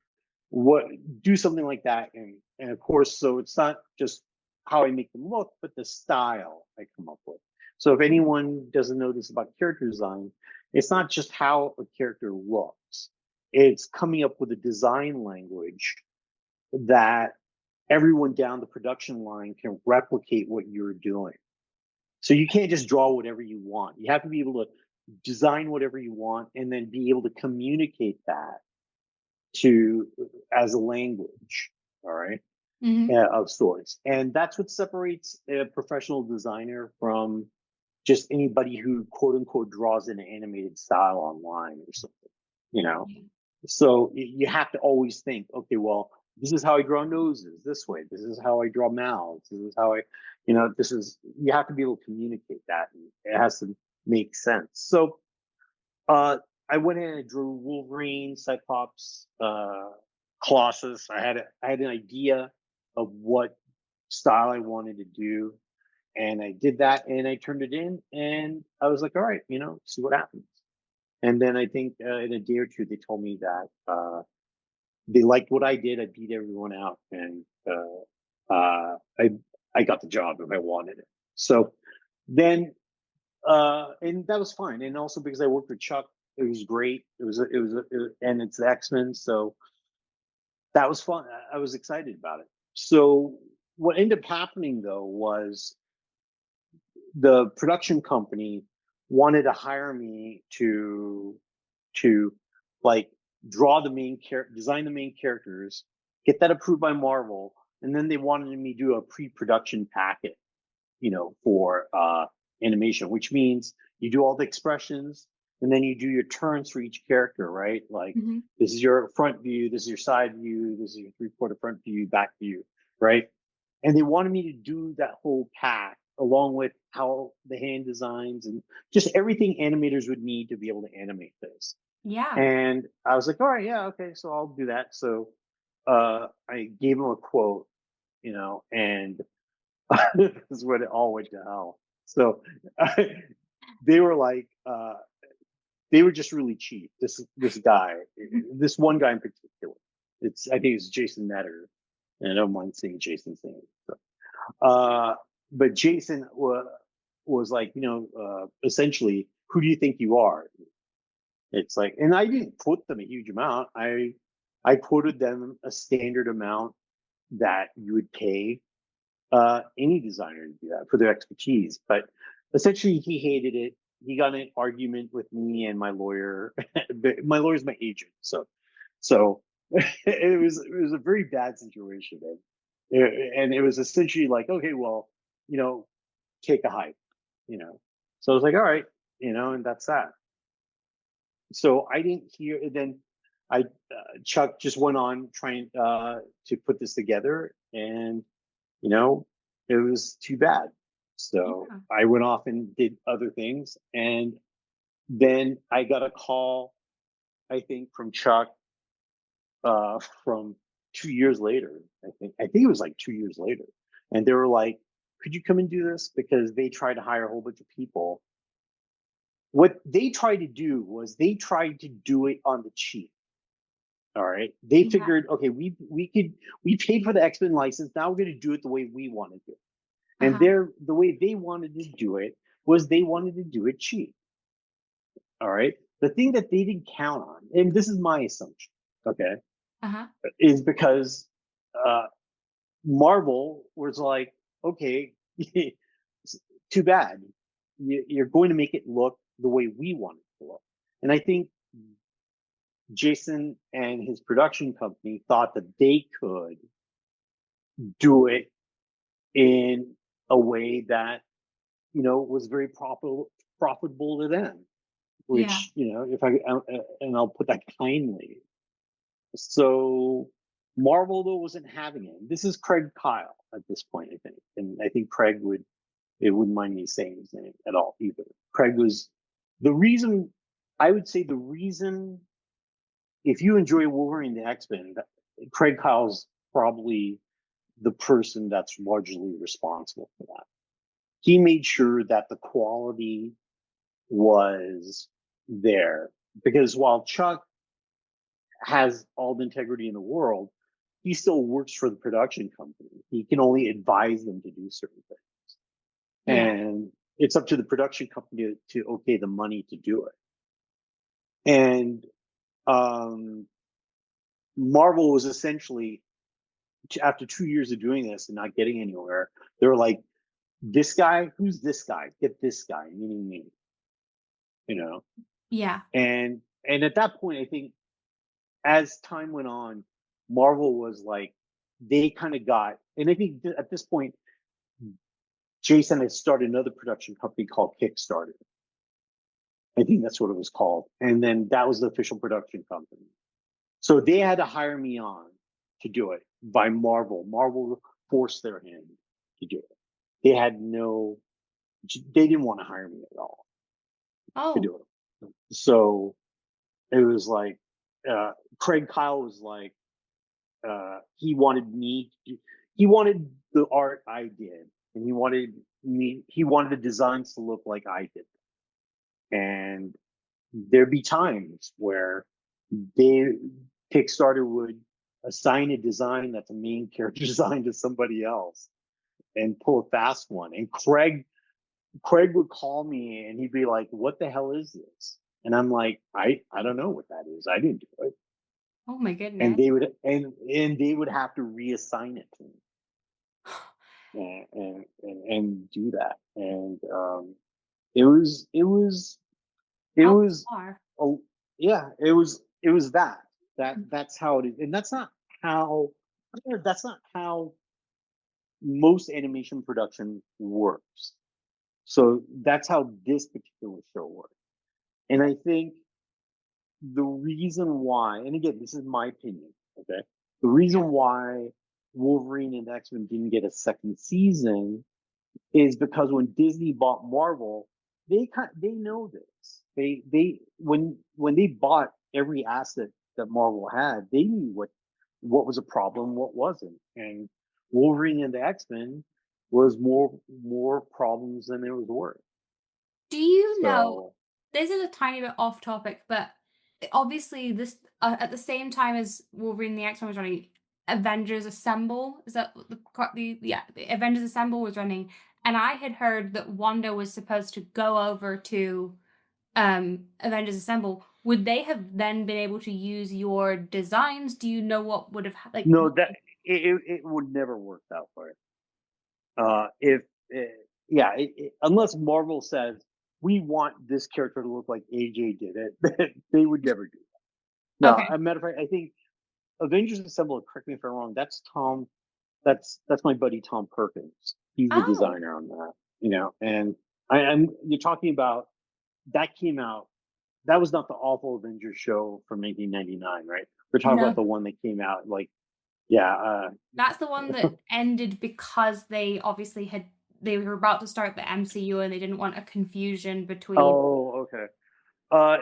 [SPEAKER 3] what do something like that, and of course, so it's not just how I make them look, but the style I come up with. So if anyone doesn't know this about character design, it's not just how a character looks, it's coming up with a design language that everyone down the production line can replicate what you're doing. So you can't just draw whatever you want. You have to be able to design whatever you want and then be able to communicate that to as a language, all right, of sorts. And that's what separates a professional designer from just anybody who quote unquote draws in an animated style online or something. So you have to always think, okay, well, this is how I draw noses this way. This is how I draw mouths. This is how you have to be able to communicate that. And it has to make sense. So I went in and drew Wolverine, Cyclops, Colossus. I had an idea of what style I wanted to do. And I did that and I turned it in and I was like, all right, see what happens. And then I think in a day or two, they told me that they liked what I did. I beat everyone out, and I got the job if I wanted it. So then, and that was fine. And also because I worked with Chuck, it was great. And it's the X-Men, so that was fun. I was excited about it. So what ended up happening though was the production company wanted to hire me to like draw the main character, design the main characters, get that approved by Marvel, and then they wanted me to do a pre-production packet, for animation, which means you do all the expressions, and then you do your turns for each character, right? Like
[SPEAKER 1] Mhm.
[SPEAKER 3] this is your front view, this is your side view, this is your 3/4 front view, back view, right? And they wanted me to do that whole pack along with how the hand designs and just everything animators would need to be able to animate this.
[SPEAKER 1] Yeah.
[SPEAKER 3] And I was like, all right, yeah, okay, so I'll do that. So I gave them a quote, and this is when it all went to hell. So they were like, they were just really cheap. This guy, this one guy in particular. I think it's Jason Netter, and I don't mind saying Jason's name. So, but Jason was like, essentially, who do you think you are? It's like, and I didn't quote them a huge amount. I quoted them a standard amount that you would pay any designer to do that for their expertise. But essentially, he hated it. He got in an argument with me and my lawyer. My lawyer's my agent, so it was a very bad situation, and it was essentially like, okay, well, take a hike, So I was like, all right, and that's that. So I didn't hear. Then Chuck just went on trying to put this together, and you know, it was too bad. So
[SPEAKER 1] Yeah.
[SPEAKER 3] I went off and did other things. And then I got a call, I think, from Chuck from 2 years later. I think it was like 2 years later. And they were like, could you come and do this? Because they tried to hire a whole bunch of people. What they tried to do was they tried to do it on the cheap. All right. They
[SPEAKER 1] Yeah.
[SPEAKER 3] figured, okay, we paid for the X-Men license. Now we're going to do it the way we want to do it. And
[SPEAKER 1] Uh-huh.
[SPEAKER 3] the way they wanted to do it was they wanted to do it cheap. All right. The thing that they didn't count on, and this is my assumption, okay,
[SPEAKER 1] Uh-huh.
[SPEAKER 3] is because uh, Marvel was like, okay, too bad. You're going to make it look the way we want it to look. And I think Jason and his production company thought that they could do it in a way that was very profitable to them.
[SPEAKER 1] Yeah.
[SPEAKER 3] Which if I and I'll put that kindly. So Marvel though wasn't having it. This is Craig Kyle at this point, I think, and I think Craig wouldn't mind me saying his name at all either. Craig was the reason. I would say the reason, if you enjoy Wolverine the X-Men, Craig Kyle's probably the person that's largely responsible for that. He made sure that the quality was there, because while Chuck has all the integrity in the world, he still works for the production company. He can only advise them to do certain things.
[SPEAKER 1] Yeah.
[SPEAKER 3] And it's up to the production company to okay the money to do it. And um, Marvel was essentially, after 2 years of doing this and not getting anywhere, they were like, this guy, who's this guy? Get this guy, meaning me, you know?
[SPEAKER 1] Yeah.
[SPEAKER 3] And at that point, I think as time went on, Marvel was like, they kind of got, and I think at this point, Jason had started another production company called Kickstarter. I think that's what it was called. And then that was the official production company. So they had to hire me on to do it by Marvel. Marvel forced their hand to do it. They didn't want to hire me at all to
[SPEAKER 1] Oh.
[SPEAKER 3] do it. So it was like, Craig Kyle was like, he wanted he wanted the art I did, and he wanted the designs to look like I did. And there'd be times where they Kickstarter would assign a design that's a main character design to somebody else and pull a fast one. And Craig would call me and he'd be like, "What the hell is this?" And I'm like, I don't know what that is. I didn't do it.
[SPEAKER 1] Oh my
[SPEAKER 3] And
[SPEAKER 1] goodness.
[SPEAKER 3] they would have to reassign it to me and do that. And it was it was it
[SPEAKER 1] How
[SPEAKER 3] was
[SPEAKER 1] bizarre.
[SPEAKER 3] oh yeah, it was that's how it is. And that's not how most animation production works. So that's how this particular show works. And I think the reason why, and again, this is my opinion, okay? The reason why Wolverine and X-Men didn't get a second season is because when Disney bought Marvel, they know this. They when they bought every asset that Marvel had, they knew what was a problem, what wasn't. And Wolverine and the X-Men was more problems than it was worth.
[SPEAKER 4] Do you know,
[SPEAKER 3] So
[SPEAKER 4] this is a tiny bit off topic, but obviously this at the same time as Wolverine and the X-Men was running, Avengers Assemble, is that the Avengers Assemble was running, and I had heard that Wanda was supposed to go over to Avengers Assemble. Would they have then been able to use your designs? Do you know what would have like?
[SPEAKER 3] no, that it would never work that way. If yeah, unless Marvel says we want this character to look like AJ did it, they would never do that. No,
[SPEAKER 4] Okay.
[SPEAKER 3] as a matter of fact, I think Avengers Assemble. Correct me if I'm wrong. That's Tom. That's my buddy Tom Perkins. He's the
[SPEAKER 4] Oh,
[SPEAKER 3] designer on that. And I'm you're talking about that came out. That was not the awful Avengers show from 1999, right? We're talking about
[SPEAKER 4] no.
[SPEAKER 3] the one that came out like yeah.
[SPEAKER 4] That's the one that ended because they obviously they were about to start the MCU and they didn't want a confusion between.
[SPEAKER 3] Oh, okay.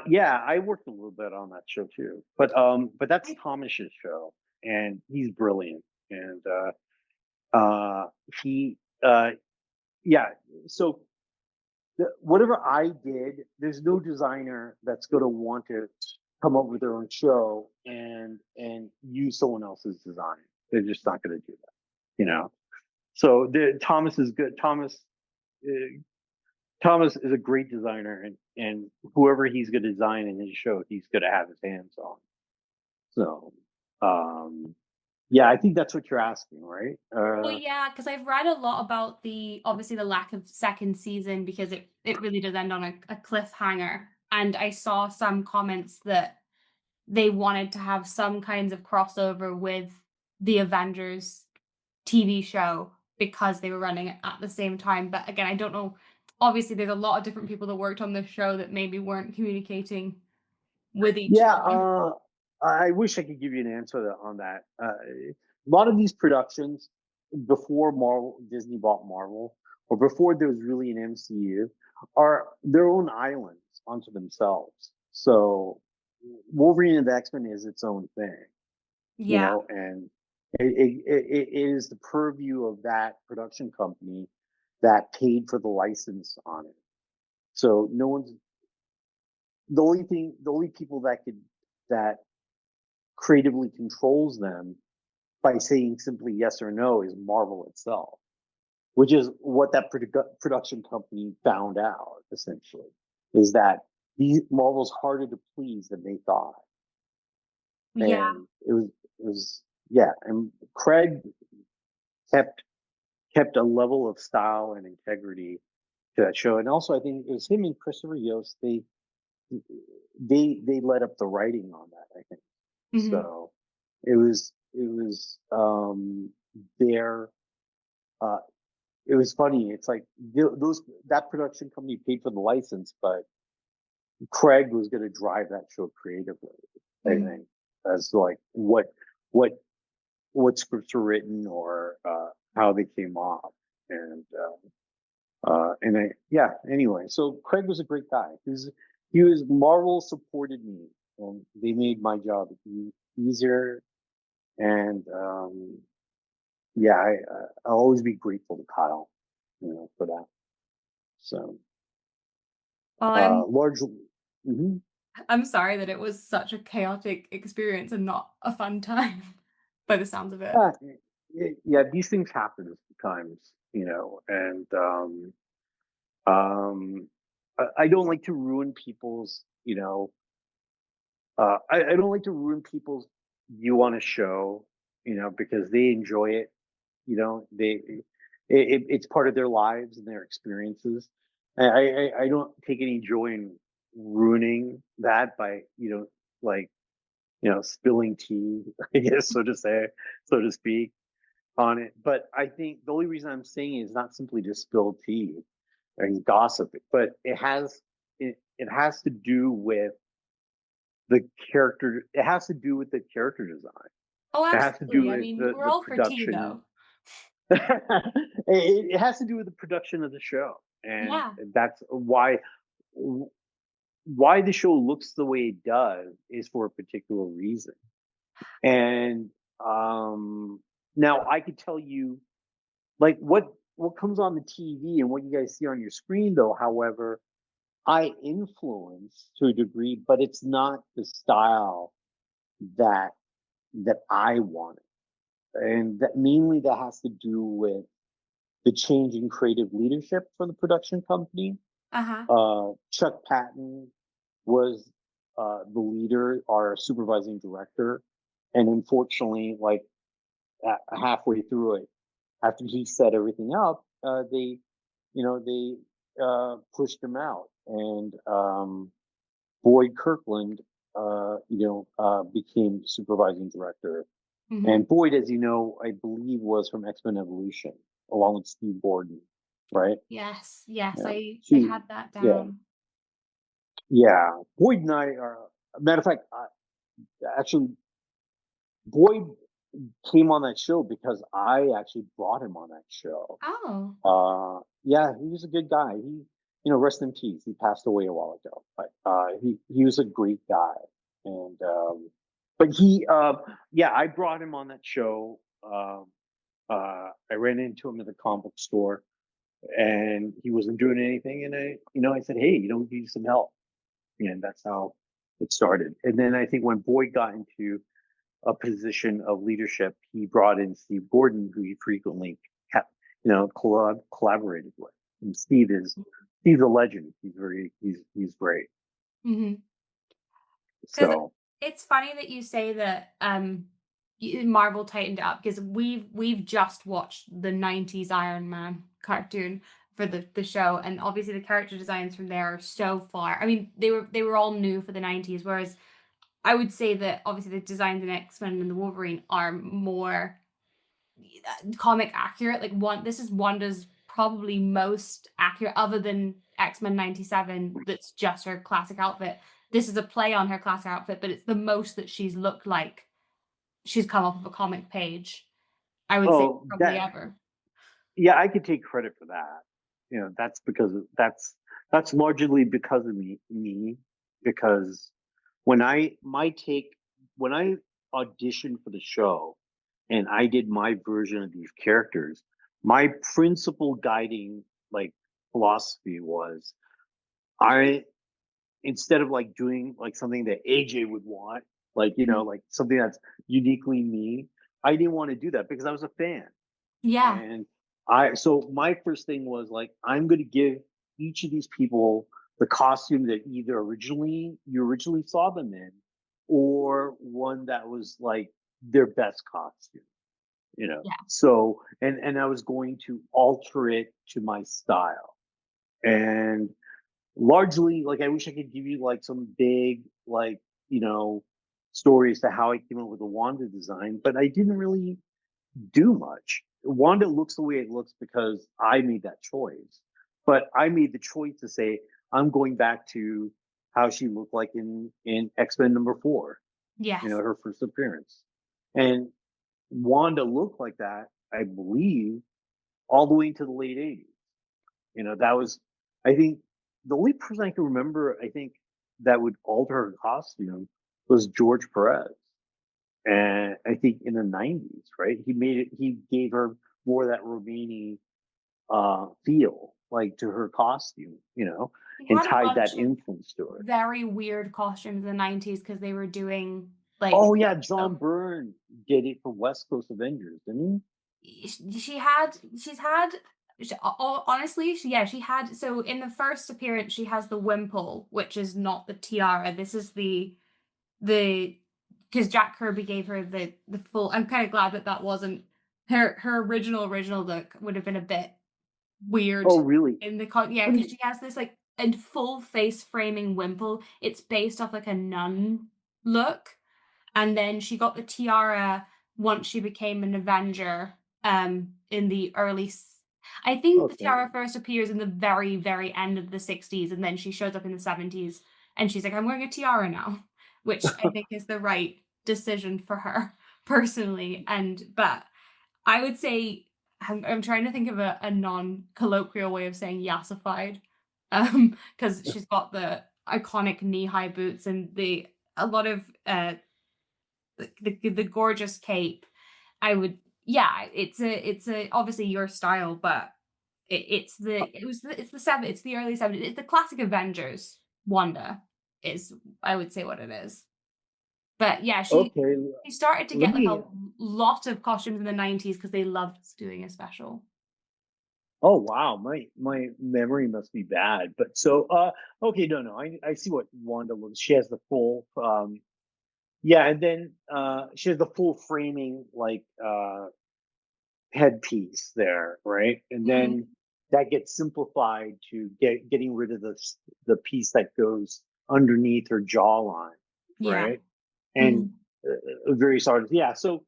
[SPEAKER 3] Yeah, I worked a little bit on that show too, but that's
[SPEAKER 4] I-
[SPEAKER 3] Thomas's show, and he's brilliant, and he, yeah. So whatever I did, there's no designer that's going to want to come up with their own show and use someone else's design. They're just not going to do that. So Thomas is good. Uh, Thomas is a great designer, and whoever he's going to design in his show, he's going to have his hands on. So, yeah, I think that's what you're asking, right?
[SPEAKER 4] Well, yeah, because I've read a lot about obviously the lack of second season because it really does end on a cliffhanger. And I saw some comments that they wanted to have some kinds of crossover with the Avengers TV show because they were running it at the same time. But again, I don't know. Obviously, there's a lot of different people that worked on the show that maybe weren't communicating with each
[SPEAKER 3] Yeah,
[SPEAKER 4] other.
[SPEAKER 3] I wish I could give you an answer on that. A lot of these productions before Disney bought Marvel, or before there was really an MCU, are their own islands unto themselves. So Wolverine and the X-Men is its own thing,
[SPEAKER 4] Yeah.
[SPEAKER 3] and it is the purview of that production company that paid for the license on it. So no one's the only people that creatively controls them by saying simply yes or no is Marvel itself, which is what that production company found out essentially, is that Marvel's harder to please than they thought.
[SPEAKER 4] Yeah.
[SPEAKER 3] And it was yeah, and Craig kept kept a level of style and integrity to that show. And also I think it was him and Christopher Yost, they led up the writing on that, I think.
[SPEAKER 4] Hmm.
[SPEAKER 3] So it was their uh it was funny. It's like those that production company paid for the license, but Craig was going to drive that show creatively. I
[SPEAKER 4] Hmm.
[SPEAKER 3] think as like what what scripts were written or how they came off, and I yeah. Anyway, so Craig was a great guy. He was Marvel supported me, and they made my job easier. And yeah, I'll always be grateful to Kyle, for that. So
[SPEAKER 4] Well, I'm
[SPEAKER 3] largely, mhm.
[SPEAKER 4] I'm sorry that it was such a chaotic experience and not a fun time by the sounds of it.
[SPEAKER 3] Yeah, yeah, these things happen sometimes, and um, I don't like to ruin people's, I don't like to ruin people's view on a show, because they enjoy it. It's part of their lives and their experiences. I don't take any joy in ruining that by, like, spilling tea, I guess, so to speak, on it. But I think the only reason I'm saying it is not simply to spill tea and gossip, but it has it has to do with the character. It has to do with the character design.
[SPEAKER 4] Oh,
[SPEAKER 3] It has to do
[SPEAKER 4] absolutely. I
[SPEAKER 3] with
[SPEAKER 4] mean, we're
[SPEAKER 3] the
[SPEAKER 4] all for tea,
[SPEAKER 3] production.
[SPEAKER 4] though.
[SPEAKER 3] It has to do with the production of the show, and
[SPEAKER 4] Yeah.
[SPEAKER 3] that's why the show looks the way it does is for a particular reason. And now I could tell you like what comes on the TV and what you guys see on your screen though, however, I influence to a degree, but it's not the style that I wanted. And that mainly that has to do with the change in creative leadership for the production company.
[SPEAKER 4] Uh-huh.
[SPEAKER 3] Chuck Patton was the leader, our supervising director, and unfortunately, like halfway through it, after he set everything up, they pushed him out, and Boyd Kirkland, became supervising director.
[SPEAKER 4] Mm-hmm.
[SPEAKER 3] And Boyd, as you know, I believe was from X-Men Evolution, along with Steve Gordon, right?
[SPEAKER 4] Yes,
[SPEAKER 3] Yeah,
[SPEAKER 4] I
[SPEAKER 3] she,
[SPEAKER 4] had that
[SPEAKER 3] yeah,
[SPEAKER 4] down.
[SPEAKER 3] yeah. Boyd and I are. Matter of fact, actually, Boyd came on that show because I actually brought him on that show.
[SPEAKER 4] Oh.
[SPEAKER 3] Yeah, he was a good guy. Rest in peace. He passed away a while ago, but he was a great guy. And but yeah, I brought him on that show. I ran into him at the comic book store, and he wasn't doing anything. And I said, hey, we need some help, and that's how it started. And then I think when Boyd got into a position of leadership, he brought in Steve Gordon, who he frequently collaborated with. And Steve's a legend. He's great.
[SPEAKER 4] Mm-hmm. Because
[SPEAKER 3] So
[SPEAKER 4] it's funny that you say that Marvel tightened it up, because we've just watched the 90s Iron Man cartoon for the show, and obviously the character designs from there are so far. I mean, they were all new for the 90s, whereas I would say that obviously the designs in X-Men and the Wolverine are more comic accurate. Like this is Wanda's probably most accurate, other than X-Men 97, that's just her classic outfit. This is a play on her classic outfit, but it's the most that she's looked like she's come off of a comic page, I would say,
[SPEAKER 3] oh
[SPEAKER 4] probably
[SPEAKER 3] that
[SPEAKER 4] ever.
[SPEAKER 3] yeah, I could take credit for that. That's because that's largely because of me because when I my take when I auditioned for the show and I did my version of these characters, my principal guiding like philosophy was I instead of like doing like something that AJ would want, like like something that's uniquely me, I didn't want to do that because I was a fan.
[SPEAKER 4] Yeah.
[SPEAKER 3] And so my first thing was like, I'm going to give each of these people the costume that either you originally saw them in, or one that was like their best costume.
[SPEAKER 4] Yeah.
[SPEAKER 3] So, and I was going to alter it to my style. And largely, like, I wish I could give you like some big, like, stories to how I came up with the Wanda design, but I didn't really do much. Wanda looks the way it looks because I made that choice. But I made the choice to say I'm going back to how she looked like in X-Men #4,
[SPEAKER 4] Yes.
[SPEAKER 3] her first appearance. And Wanda looked like that, I believe, all the way into the late '80s. That was, I think, the only person I can remember, I think, that would alter her costume was George Perez. And I think in the '90s, right? He gave her more of that Romani feel, like to her costume,
[SPEAKER 4] We
[SPEAKER 3] and
[SPEAKER 4] had a
[SPEAKER 3] tied that
[SPEAKER 4] bunch of
[SPEAKER 3] influence to it.
[SPEAKER 4] very weird costumes in the 90s because they were doing like,
[SPEAKER 3] Oh yeah, John Byrne did it for West Coast Avengers, didn't
[SPEAKER 4] she's had honestly, she had. So in the first appearance she has the wimple, which is not the tiara. This is the because Jack Kirby gave her the full. I'm kind of glad that wasn't her original look. Would have been a bit
[SPEAKER 3] he?
[SPEAKER 4] weird
[SPEAKER 3] Oh really?
[SPEAKER 4] in the yeah,
[SPEAKER 3] What do
[SPEAKER 4] because
[SPEAKER 3] you?
[SPEAKER 4] she has this like and full face framing wimple. It's based off like a nun look, and then she got the tiara once she became an Avenger in the early I think the
[SPEAKER 3] Okay.
[SPEAKER 4] tiara first appears in the very, very end of the 60s, and then she shows up in the 70s, and she's like, "I'm wearing a tiara now," which I think is the right decision for her personally. But I would say I'm trying to think of a non-colloquial way of saying yassified, because she's got the iconic knee-high boots and a lot of the gorgeous cape. I would, yeah, it's a obviously your style, but it's the early 70s. It's the classic Avengers Wanda is, I would say, what it is. But yeah,
[SPEAKER 3] Okay.
[SPEAKER 4] she started to
[SPEAKER 3] Let
[SPEAKER 4] get like
[SPEAKER 3] me.
[SPEAKER 4] a lot of costumes in the 90s because they loved doing a special.
[SPEAKER 3] Oh wow, my memory must be bad. But so okay, no, I see what Wanda looks. She has the full yeah, and then she has the full framing like headpiece there, right? And
[SPEAKER 4] Hmm.
[SPEAKER 3] then that gets simplified to getting rid of the piece that goes underneath her jawline,
[SPEAKER 4] Yeah.
[SPEAKER 3] right? And
[SPEAKER 4] Hmm.
[SPEAKER 3] various artists, yeah. So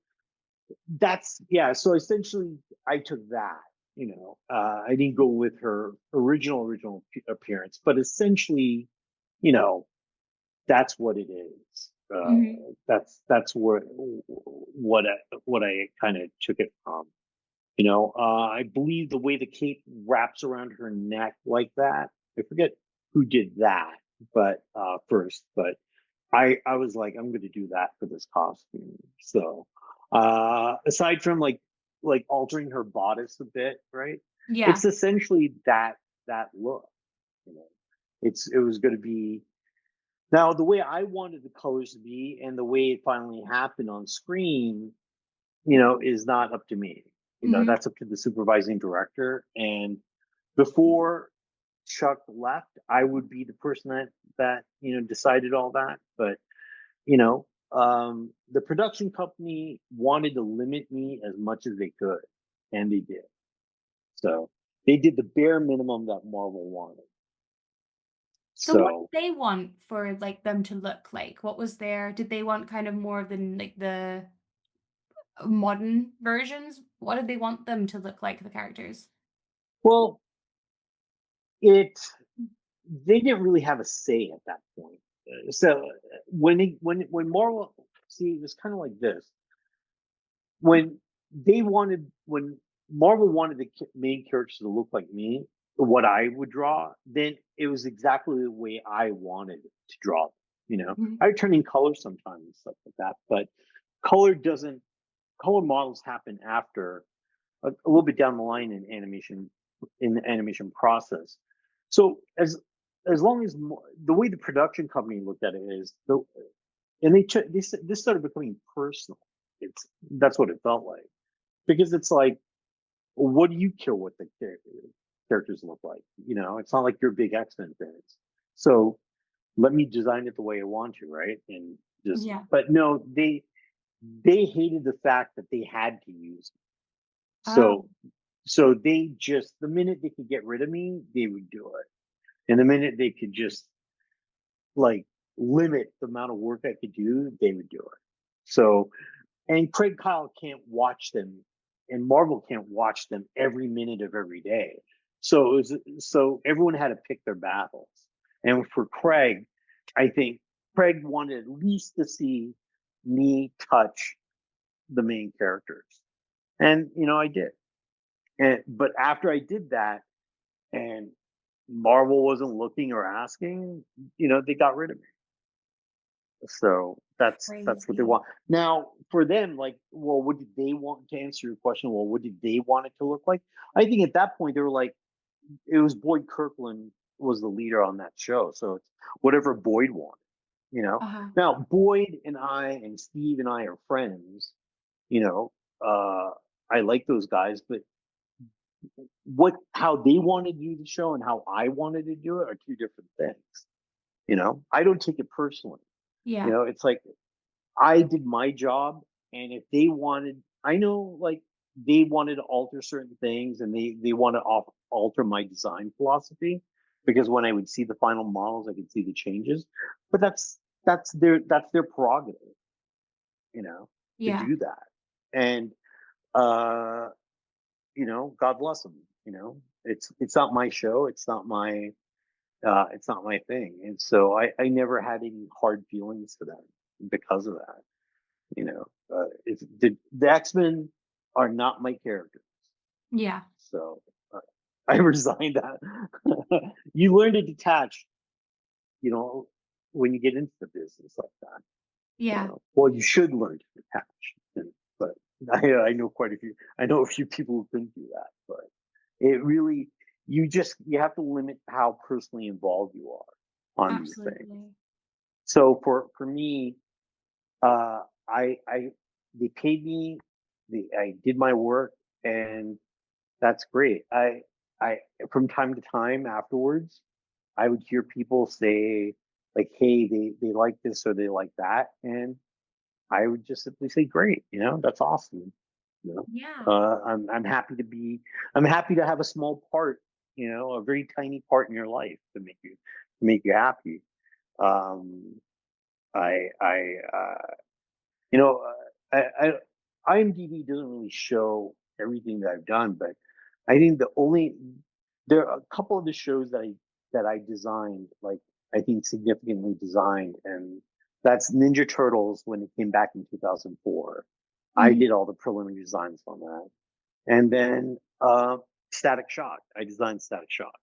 [SPEAKER 3] that's yeah. So essentially, I took that. I didn't go with her original appearance, but essentially, you know, that's what it is.
[SPEAKER 4] Hmm.
[SPEAKER 3] That's what I kind of took it from. I believe the way the cape wraps around her neck like that. I forget who did that, but first, but I was like, I'm going to do that for this costume. So, aside from like altering her bodice a bit, right?
[SPEAKER 4] Yeah.
[SPEAKER 3] It's essentially that look. You know, it was going to be now the way I wanted the colors to be, and the way it finally happened on screen. Is not up to me.
[SPEAKER 4] Hmm.
[SPEAKER 3] That's up to the supervising director. And before Chuck left, I would be the person that decided all that. But the production company wanted to limit me as much as they could, and they did. So they did the bare minimum that Marvel wanted.
[SPEAKER 4] So what
[SPEAKER 3] So
[SPEAKER 4] did they want for like them to look like? What was did they want kind of more of the modern versions? What did they want them to look like, the characters?
[SPEAKER 3] well, it they didn't really have a say at that point. So when Marvel, see, it was kind of like this. When Marvel wanted the main characters to look like me, what I would draw, then it was exactly the way I wanted to draw them.
[SPEAKER 4] Mhm.
[SPEAKER 3] I would turn in color sometimes and stuff like that, but color doesn't. Color models happen after a little bit down the line in the animation process. So as long as the way the production company looked at it is and this started becoming personal. That's what it felt like, because it's like, what do you care what the characters look like? It's not like you're big X-Men fans. So let me design it the way I want to, right? And just,
[SPEAKER 4] Yeah.
[SPEAKER 3] but no, they hated the fact that they had to use me.
[SPEAKER 4] Oh.
[SPEAKER 3] So they just, the minute they could get rid of me, they would do it. And the minute they could just like limit the amount of work I could do, they would do it. So, and Craig Kyle can't watch them, and Marvel can't watch them every minute of every day. So everyone had to pick their battles. And for Craig, I think Craig wanted at least to see me touch the main characters, and I did. But after I did that, and Marvel wasn't looking or asking, they got rid of me. So that's what they
[SPEAKER 4] Crazy.
[SPEAKER 3] want. Now, for them, like, well, what did they want, to answer your question? Well, what did they want it to look like? I think at that point they were like, it was Boyd Kirkland was the leader on that show, so it's whatever Boyd wanted. You know.
[SPEAKER 4] Uh-huh.
[SPEAKER 3] Now, Boyd and I and Steve and I are friends. You know, I like those guys, but how they wanted to do the show and how I wanted to do it are two different things. I don't take it personally.
[SPEAKER 4] Yeah.
[SPEAKER 3] It's like I did my job, and if they wanted, I know, like, they wanted to alter certain things, and they want to alter my design philosophy, because when I would see the final models, I could see the changes. But that's their prerogative, to
[SPEAKER 4] Yeah.
[SPEAKER 3] do that. And uh, God bless them. You know, it's not my show. It's not my thing. And so I never had any hard feelings for them because of that. You know, the X-Men are not my characters.
[SPEAKER 4] Yeah.
[SPEAKER 3] So I resigned that. You learn to detach, you know, when you get into the business like that. You
[SPEAKER 4] Yeah.
[SPEAKER 3] know, well, you should learn to detach. But I know quite a few. I know a few people who couldn't do that. But it really, you have to limit how personally involved you are on these things.
[SPEAKER 4] Absolutely.
[SPEAKER 3] So for me, I they paid me, I did my work, and that's great. I from time to time afterwards, I would hear people say like, "Hey, they like this or they like that," and I would just simply say, "Great, you know, that's awesome." You know,
[SPEAKER 4] Yeah.
[SPEAKER 3] I'm happy to be, I'm happy to have a small part, you know, a very tiny part in your life to make you happy. Um, I you know, IMDb doesn't really show everything that I've done, but I think there are a couple of the shows that I designed, like I think significantly designed, and that's Ninja Turtles when it came back in 2004. I
[SPEAKER 4] Mhm.
[SPEAKER 3] did all the preliminary designs on that, and then Static Shock. I designed Static Shock,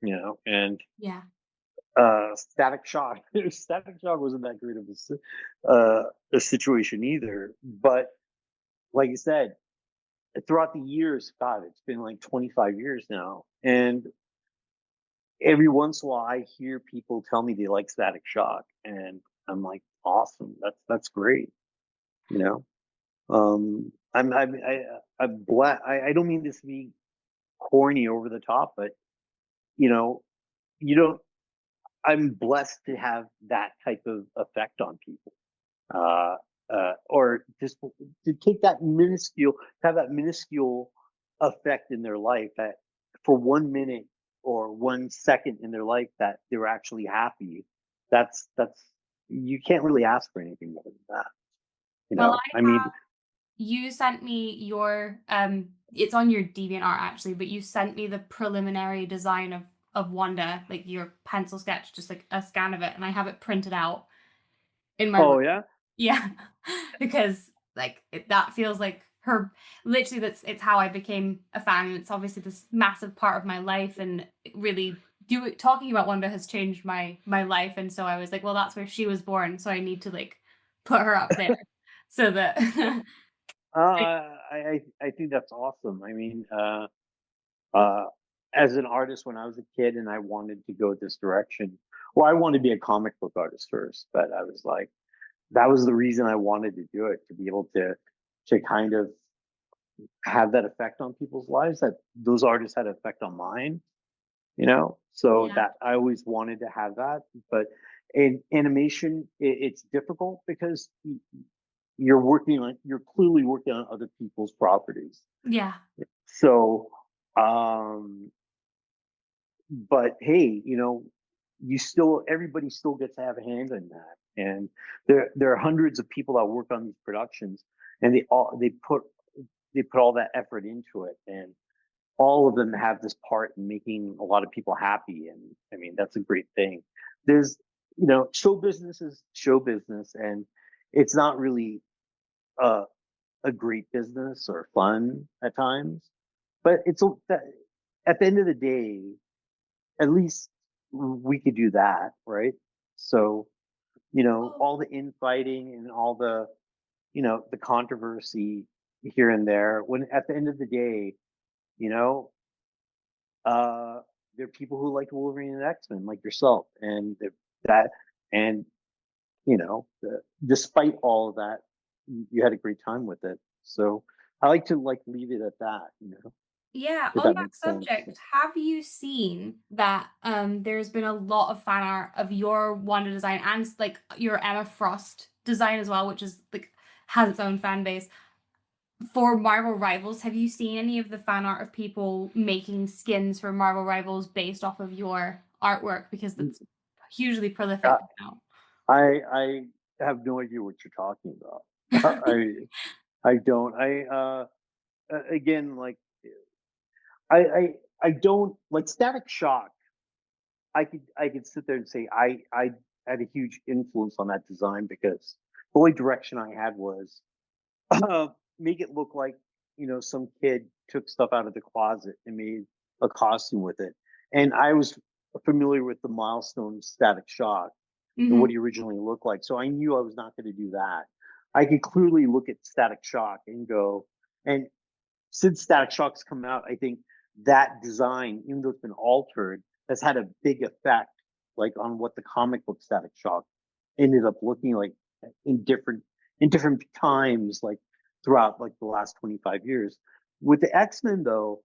[SPEAKER 3] you know, and
[SPEAKER 4] Yeah.
[SPEAKER 3] Static Shock. Static Shock wasn't that great of a situation either. But like I said, throughout the years, God, it's been like 25 years now, and every once in a while, I hear people tell me they like Static Shock, and I'm like, awesome, that's great, you know. I'm glad. I don't mean this to be corny over the top, but you know, you don't. I'm blessed to have that type of effect on people. uh, or just to take that minuscule, have that minuscule effect in their life that for 1 minute or 1 second in their life that they're actually happy. That's you can't really ask for anything more than that. You
[SPEAKER 4] Well,
[SPEAKER 3] know, I mean,
[SPEAKER 4] you sent me your it's on your DeviantArt actually, but you sent me the preliminary design of Wanda, like your pencil sketch, just like a scan of it, and I have it printed out in my room.
[SPEAKER 3] oh yeah,
[SPEAKER 4] Yeah, because like that feels like her. Literally, it's how I became a fan, and it's obviously this massive part of my life, and it really talking about Wanda has changed my life, and so I was like, well, that's where she was born, so I need to like put her up there so that
[SPEAKER 3] I think that's awesome. I mean, uh, as an artist, when I was a kid and I wanted to go this direction, well, I wanted to be a comic book artist first, but I was like, that was the reason I wanted to do it, to be able to kind of have that effect on people's lives, that those artists had an effect on mine, you know. So
[SPEAKER 4] yeah,
[SPEAKER 3] that I always wanted to have that. But in animation, it's difficult because you're clearly working on other people's properties.
[SPEAKER 4] yeah.
[SPEAKER 3] So um but hey, you know, everybody still gets to have a hand in that. And there are hundreds of people that work on these productions, and they put all that effort into it, and all of them have this part in making a lot of people happy. And I mean, that's a great thing. There's, you know, show business is show business, and it's not really a, a great business or fun at times, but at the end of the day, at least we could do that, right? So, you know,
[SPEAKER 4] Oh,
[SPEAKER 3] all the infighting and all the, you know, the controversy here and there, when at the end of the day, you know, uh, there are people who like Wolverine and X-Men, like yourself, and that, and you know, despite all of that, you had a great time with it. So I like to like leave it at that, you know,
[SPEAKER 4] yeah,
[SPEAKER 3] if
[SPEAKER 4] on
[SPEAKER 3] that
[SPEAKER 4] that
[SPEAKER 3] makes sense.
[SPEAKER 4] subject, have you seen that there's been a lot of fan art of your Wanda design and like your Emma Frost design as well, which is like has its own fan base. For Marvel Rivals, have you seen any of the fan art of people making skins for Marvel Rivals based off of your artwork? Because that's hugely
[SPEAKER 3] Uh,
[SPEAKER 4] prolific now.
[SPEAKER 3] I have no idea what you're talking about. I don't. Again, like I don't like Static Shock. I could sit there and say I had a huge influence on that design because the only direction I had was make it look like some kid took stuff out of the closet and made a costume with it. And I was familiar with the milestone Static Shock and
[SPEAKER 4] Hmm.
[SPEAKER 3] what he originally looked like, so I knew I was not going to do that. I could clearly look at Static Shock and go, and since Static Shock's come out, I think that design, even though it's been altered, has had a big effect, like on what the comic book Static Shock ended up looking like in different times, like throughout like the last 25 years. With the X-Men, though,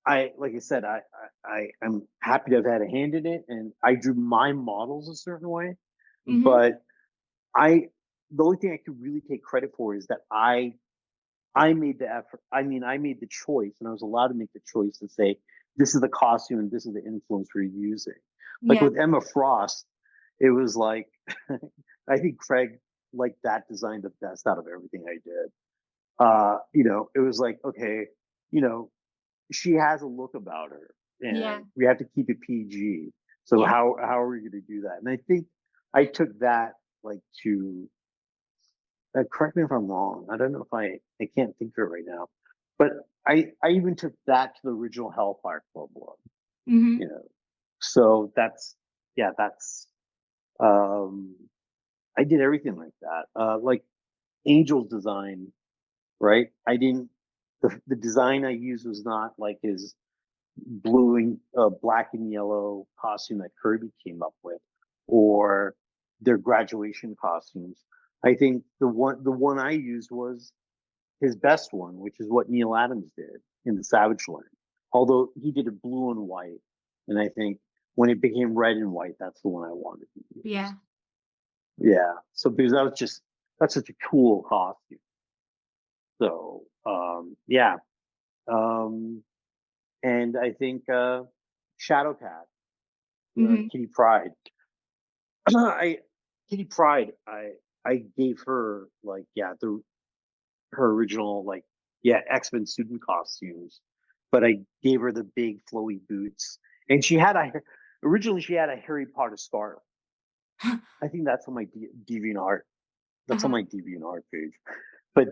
[SPEAKER 3] like I said, I'm happy to have had a hand in it, and I drew my models a certain way,
[SPEAKER 4] Hmm.
[SPEAKER 3] but I the only thing I could really take credit for is that I made the effort. I mean, I made the choice, and I was allowed to make the choice to say, this is the costume and this is the influence we're using. Like
[SPEAKER 4] Yeah.
[SPEAKER 3] with Emma Frost, it was like, I think Craig liked that design the best out of everything I did. It was like, okay, you know, she has a look about her,
[SPEAKER 4] Yeah.
[SPEAKER 3] and we have to keep it PG. So
[SPEAKER 4] Yeah.
[SPEAKER 3] how are we going to do that? And I think I took that like to correct me if I'm wrong. I don't know if I can't think of it right now, but I even took that to the original Hellfire Club look,
[SPEAKER 4] Hmm.
[SPEAKER 3] you know. So that's um I did everything like that. Like Angel's design, right? I didn't the design I used was not like his black and yellow costume that Kirby came up with, or their graduation costumes. I think the one I used was his best one, which is what Neil Adams did in the Savage Land. Although he did it blue and white, and I think when it became red and white, that's the one I wanted to use.
[SPEAKER 4] Yeah.
[SPEAKER 3] Yeah. So because that's such a cool costume. So yeah. Um, and I think Shadowcat,
[SPEAKER 4] Hmm.
[SPEAKER 3] Kitty Pride. I Kitty Pride. I gave her like her original like X-Men student costumes, but I gave her the big flowy boots, and originally she had a Harry Potter scarf. I think that's on my DeviantArt. That's on
[SPEAKER 4] Uh-huh.
[SPEAKER 3] my DeviantArt page. But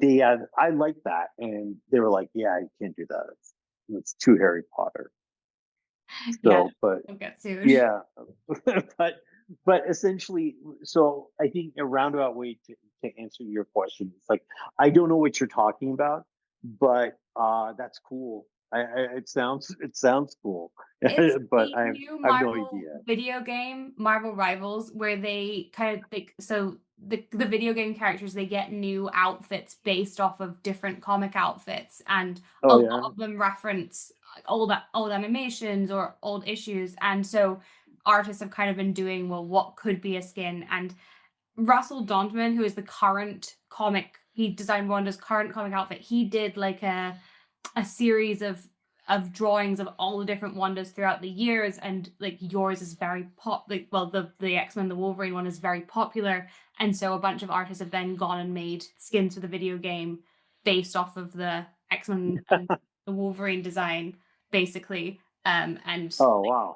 [SPEAKER 3] I like that, and they were like, "Yeah, you can't do that. It's too Harry Potter."
[SPEAKER 4] Yeah.
[SPEAKER 3] So, but
[SPEAKER 4] Don't get sued.
[SPEAKER 3] yeah, but essentially, so I think a roundabout way to answer your question, it's like I don't know what you're talking about, but that's cool. It sounds cool,
[SPEAKER 4] It's
[SPEAKER 3] but
[SPEAKER 4] the
[SPEAKER 3] I
[SPEAKER 4] new
[SPEAKER 3] I have no
[SPEAKER 4] Marvel
[SPEAKER 3] idea.
[SPEAKER 4] video game, Marvel Rivals, where they kind of like so the video game characters, they get new outfits based off of different comic outfits, and a
[SPEAKER 3] Oh
[SPEAKER 4] lot
[SPEAKER 3] yeah.
[SPEAKER 4] of them reference old animations or old issues, and so artists have kind of been doing, well, what could be a skin. And Russell Dontman, who is the current comic, he designed Wanda's current comic outfit. He did like a series of drawings of all the different Wandas throughout the years, and like yours is very like, well, the X-Men the Wolverine one is very popular, and so a bunch of artists have then gone and made skins for the video game based off of the X-Men and the Wolverine design, basically. And
[SPEAKER 3] Oh wow.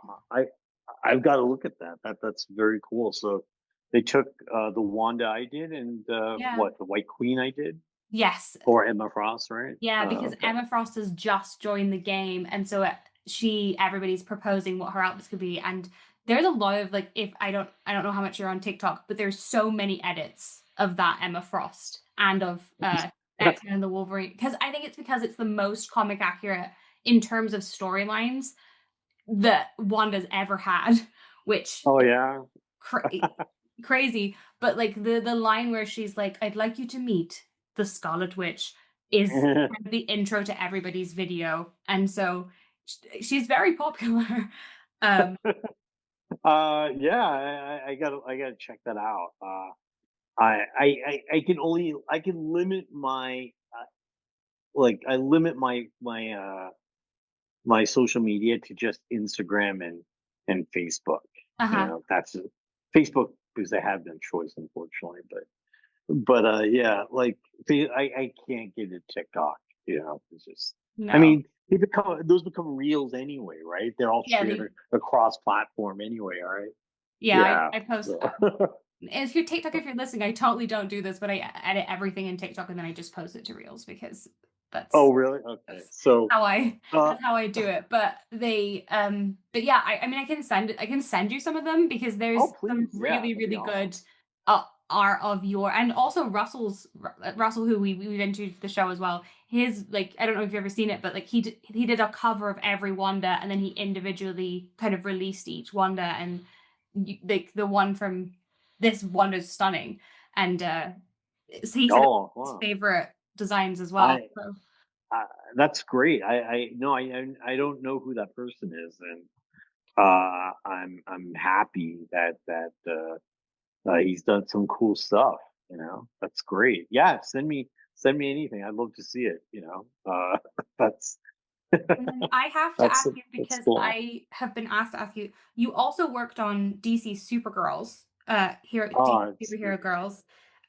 [SPEAKER 3] I've got to look at that. That's very cool. So they took the Wanda I did and
[SPEAKER 4] yeah.
[SPEAKER 3] what the White Queen I did,
[SPEAKER 4] Yes.
[SPEAKER 3] or Emma Frost, right?
[SPEAKER 4] Yeah, because
[SPEAKER 3] Okay.
[SPEAKER 4] Emma Frost has just joined the game, and so everybody's proposing what her outfits could be, and there's a lot of like, if I don't know how much you're on TikTok, but there's so many edits of that Emma Frost and of X-Men and the Wolverine, because I think it's because it's the most comic accurate in terms of storylines that Wanda's ever had, which
[SPEAKER 3] Oh
[SPEAKER 4] is
[SPEAKER 3] yeah.
[SPEAKER 4] cra- crazy. But like the line where she's like, "I'd like you to meet the Scarlet Witch," is kind of the intro to everybody's video, and so she's very popular. um
[SPEAKER 3] Yeah, I gotta check that out. I can limit my I limit my social media to just Instagram and Facebook.
[SPEAKER 4] uh-huh.
[SPEAKER 3] That's it. Facebook because they have no choice, unfortunately. But yeah, like I can't get into TikTok. It's just I
[SPEAKER 4] No.
[SPEAKER 3] mean, those become reels anyway, right? They're all
[SPEAKER 4] Yeah,
[SPEAKER 3] shared across platform anyway, all right?
[SPEAKER 4] yeah,
[SPEAKER 3] Yeah.
[SPEAKER 4] I post
[SPEAKER 3] So,
[SPEAKER 4] if you're TikTok, if you're listening, I totally don't do this, but I edit everything in TikTok and then I just post it to Reels because
[SPEAKER 3] oh,
[SPEAKER 4] that's
[SPEAKER 3] really? Okay.
[SPEAKER 4] that's
[SPEAKER 3] So,
[SPEAKER 4] how I
[SPEAKER 3] uh,
[SPEAKER 4] that's how I do it. But yeah, I mean I can send you some of them because
[SPEAKER 3] oh,
[SPEAKER 4] there's some
[SPEAKER 3] please. Yeah,
[SPEAKER 4] really,
[SPEAKER 3] that'd be
[SPEAKER 4] really
[SPEAKER 3] awesome.
[SPEAKER 4] good art of your, and also Russell, who we've interviewed the show as well. His, like, I don't know if you've ever seen it, but like he did a cover of every Wanda and then he individually kind of released each Wanda, and like the one from this Wanda's stunning, and so he said it
[SPEAKER 3] Oh,
[SPEAKER 4] was his
[SPEAKER 3] wow.
[SPEAKER 4] favorite designs as well.
[SPEAKER 3] I,
[SPEAKER 4] So
[SPEAKER 3] that's great. I no, I don't know who that person is, and I'm happy that he's done some cool stuff. That's great. Yeah, send me anything. I'd love to see it. That's
[SPEAKER 4] and then I have to
[SPEAKER 3] that's
[SPEAKER 4] ask you,
[SPEAKER 3] that's
[SPEAKER 4] because
[SPEAKER 3] cool.
[SPEAKER 4] I have been asked to ask you. You also worked on DC Supergirls, here at DC
[SPEAKER 3] Oh, it's
[SPEAKER 4] Superhero Girls,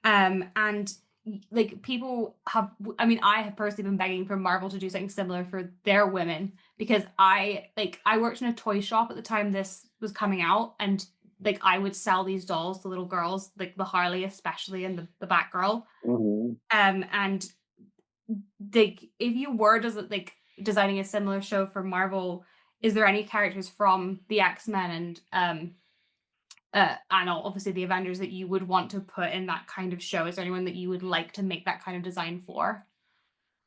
[SPEAKER 4] and like people have. I mean, I have personally been begging for Marvel to do something similar for their women, because I worked in a toy shop at the time this was coming out, and like I would sell these dolls to little girls, like the Harley especially, and the Batgirl,
[SPEAKER 3] hmm
[SPEAKER 4] and like if you were designing a similar show for Marvel, is there any characters from the X-Men and obviously the Avengers that you would want to put in that kind of show? Is there anyone that you would like to make that kind of design for?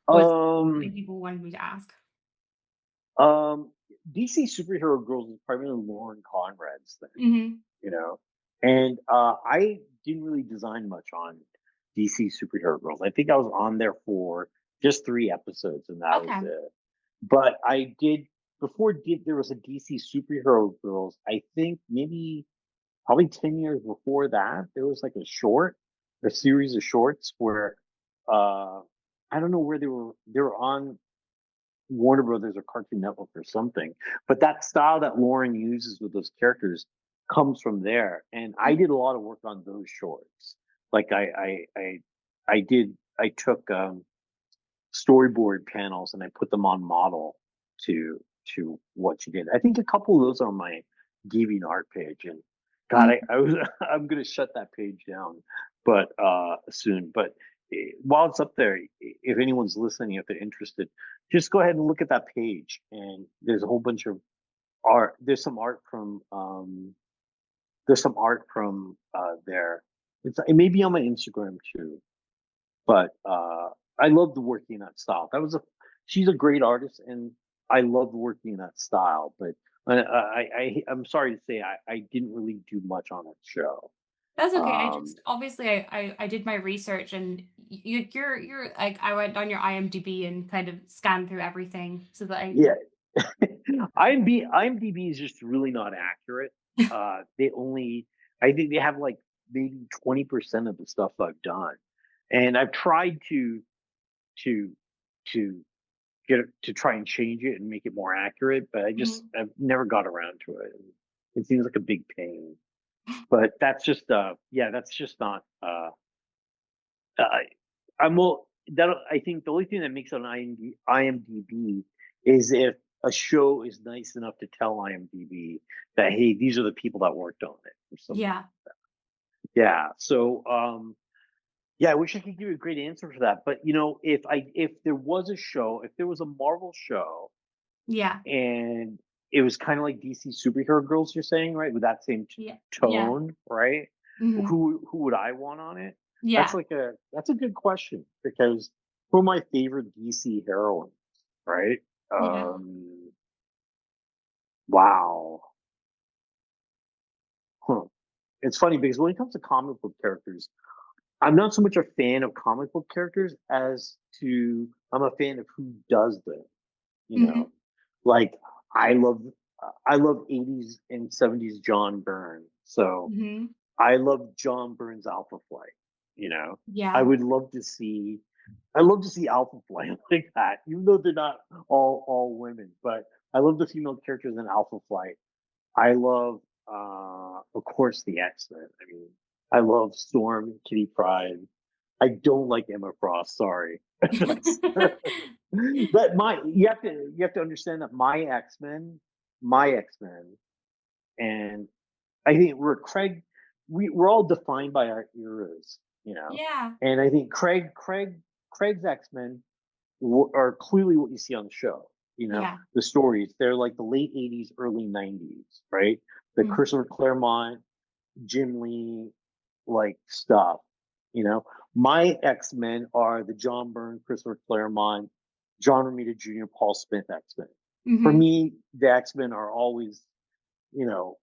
[SPEAKER 4] Or is
[SPEAKER 3] Um,
[SPEAKER 4] something people wanted me to ask?
[SPEAKER 3] um, DC Superhero Girls is primarily Lauren Conrad's thing,
[SPEAKER 4] Mm-hmm.
[SPEAKER 3] you know, and I didn't really design much on DC Superhero Girls. I think I was on there for just 3 episodes, and that was
[SPEAKER 4] Okay.
[SPEAKER 3] it. But I did there was a DC Superhero Girls. I think maybe probably 10 years before that, there was like a series of shorts where uh, I don't know where they were on Warner Brothers or Cartoon Network or something. But that style that Lauren uses with those characters comes from there. And I did a lot of work on those shorts. Like I took storyboard panels and I put them on model to what you did. I think a couple of those are on my DeviantArt page, and God,
[SPEAKER 4] Mm-hmm.
[SPEAKER 3] I was I'm gonna shut that page down, but soon. But while it's up there, if anyone's listening, if they're interested, just go ahead and look at that page, and there's a whole bunch of art. There's some art from there. It may be on my Instagram too, but I loved working in that style. She's a great artist, and I loved working in that style. But I'm sorry to say I didn't really do much on that show.
[SPEAKER 4] That's okay. I
[SPEAKER 3] Um,
[SPEAKER 4] just obviously I did my research, and you're like, I went on your IMDb and kind of scanned through everything so that I.
[SPEAKER 3] yeah, IMDb is just really not accurate. They only I think they have like maybe 20% of the stuff I've done, and I've tried to to get it to try and change it and make it more accurate, but
[SPEAKER 4] Mhm.
[SPEAKER 3] I've never got around to it. It seems like a big pain. But that's just not I I'm will that I think the only thing that makes it on IMDb is if a show is nice enough to tell IMDb that, hey, these are the people that worked on it or something.
[SPEAKER 4] Yeah.
[SPEAKER 3] Yeah. So yeah, I wish I could give you a great answer for that. But if there was a show, if there was a Marvel show
[SPEAKER 4] Yeah.
[SPEAKER 3] and it was kind of like DC Superhero Girls, you're saying, right? With that same
[SPEAKER 4] Yeah. Yeah.
[SPEAKER 3] tone, right?
[SPEAKER 4] Hmm.
[SPEAKER 3] Who would I want on it?
[SPEAKER 4] Yeah.
[SPEAKER 3] That's a good question because who are my favorite DC heroines, right?
[SPEAKER 4] Yeah.
[SPEAKER 3] Wow. Huh. It's funny because when it comes to comic book characters, I'm not so much a fan of comic book characters as to I'm a fan of who does them. You know,
[SPEAKER 4] Hmm.
[SPEAKER 3] like I love I love 80s and 70s John Byrne. So
[SPEAKER 4] Hmm.
[SPEAKER 3] I love John Byrne's Alpha Flight. You know, I
[SPEAKER 4] Yeah.
[SPEAKER 3] would love to see I love to see Alpha Flight like that, even though they're not all women. But I love the female characters in Alpha Flight. I love, of course, the X-Men. I mean, I love Storm, Kitty Pryde. I don't like Emma Frost. Sorry. But you have to understand that my X-Men, and I think we're all defined by our eras, you know.
[SPEAKER 4] Yeah.
[SPEAKER 3] And I think Craig's X-Men are clearly what you see on the show. You know,
[SPEAKER 4] Yeah.
[SPEAKER 3] the stories, they're like the late 80s, early 90s, right? The
[SPEAKER 4] Mm.
[SPEAKER 3] Christopher Claremont, Jim Lee, like stuff. You know, my X-Men are the John Byrne, Christopher Claremont, John Romita Jr., Paul Smith X-Men. For
[SPEAKER 4] Mm-hmm.
[SPEAKER 3] me, the X-Men are always, you know,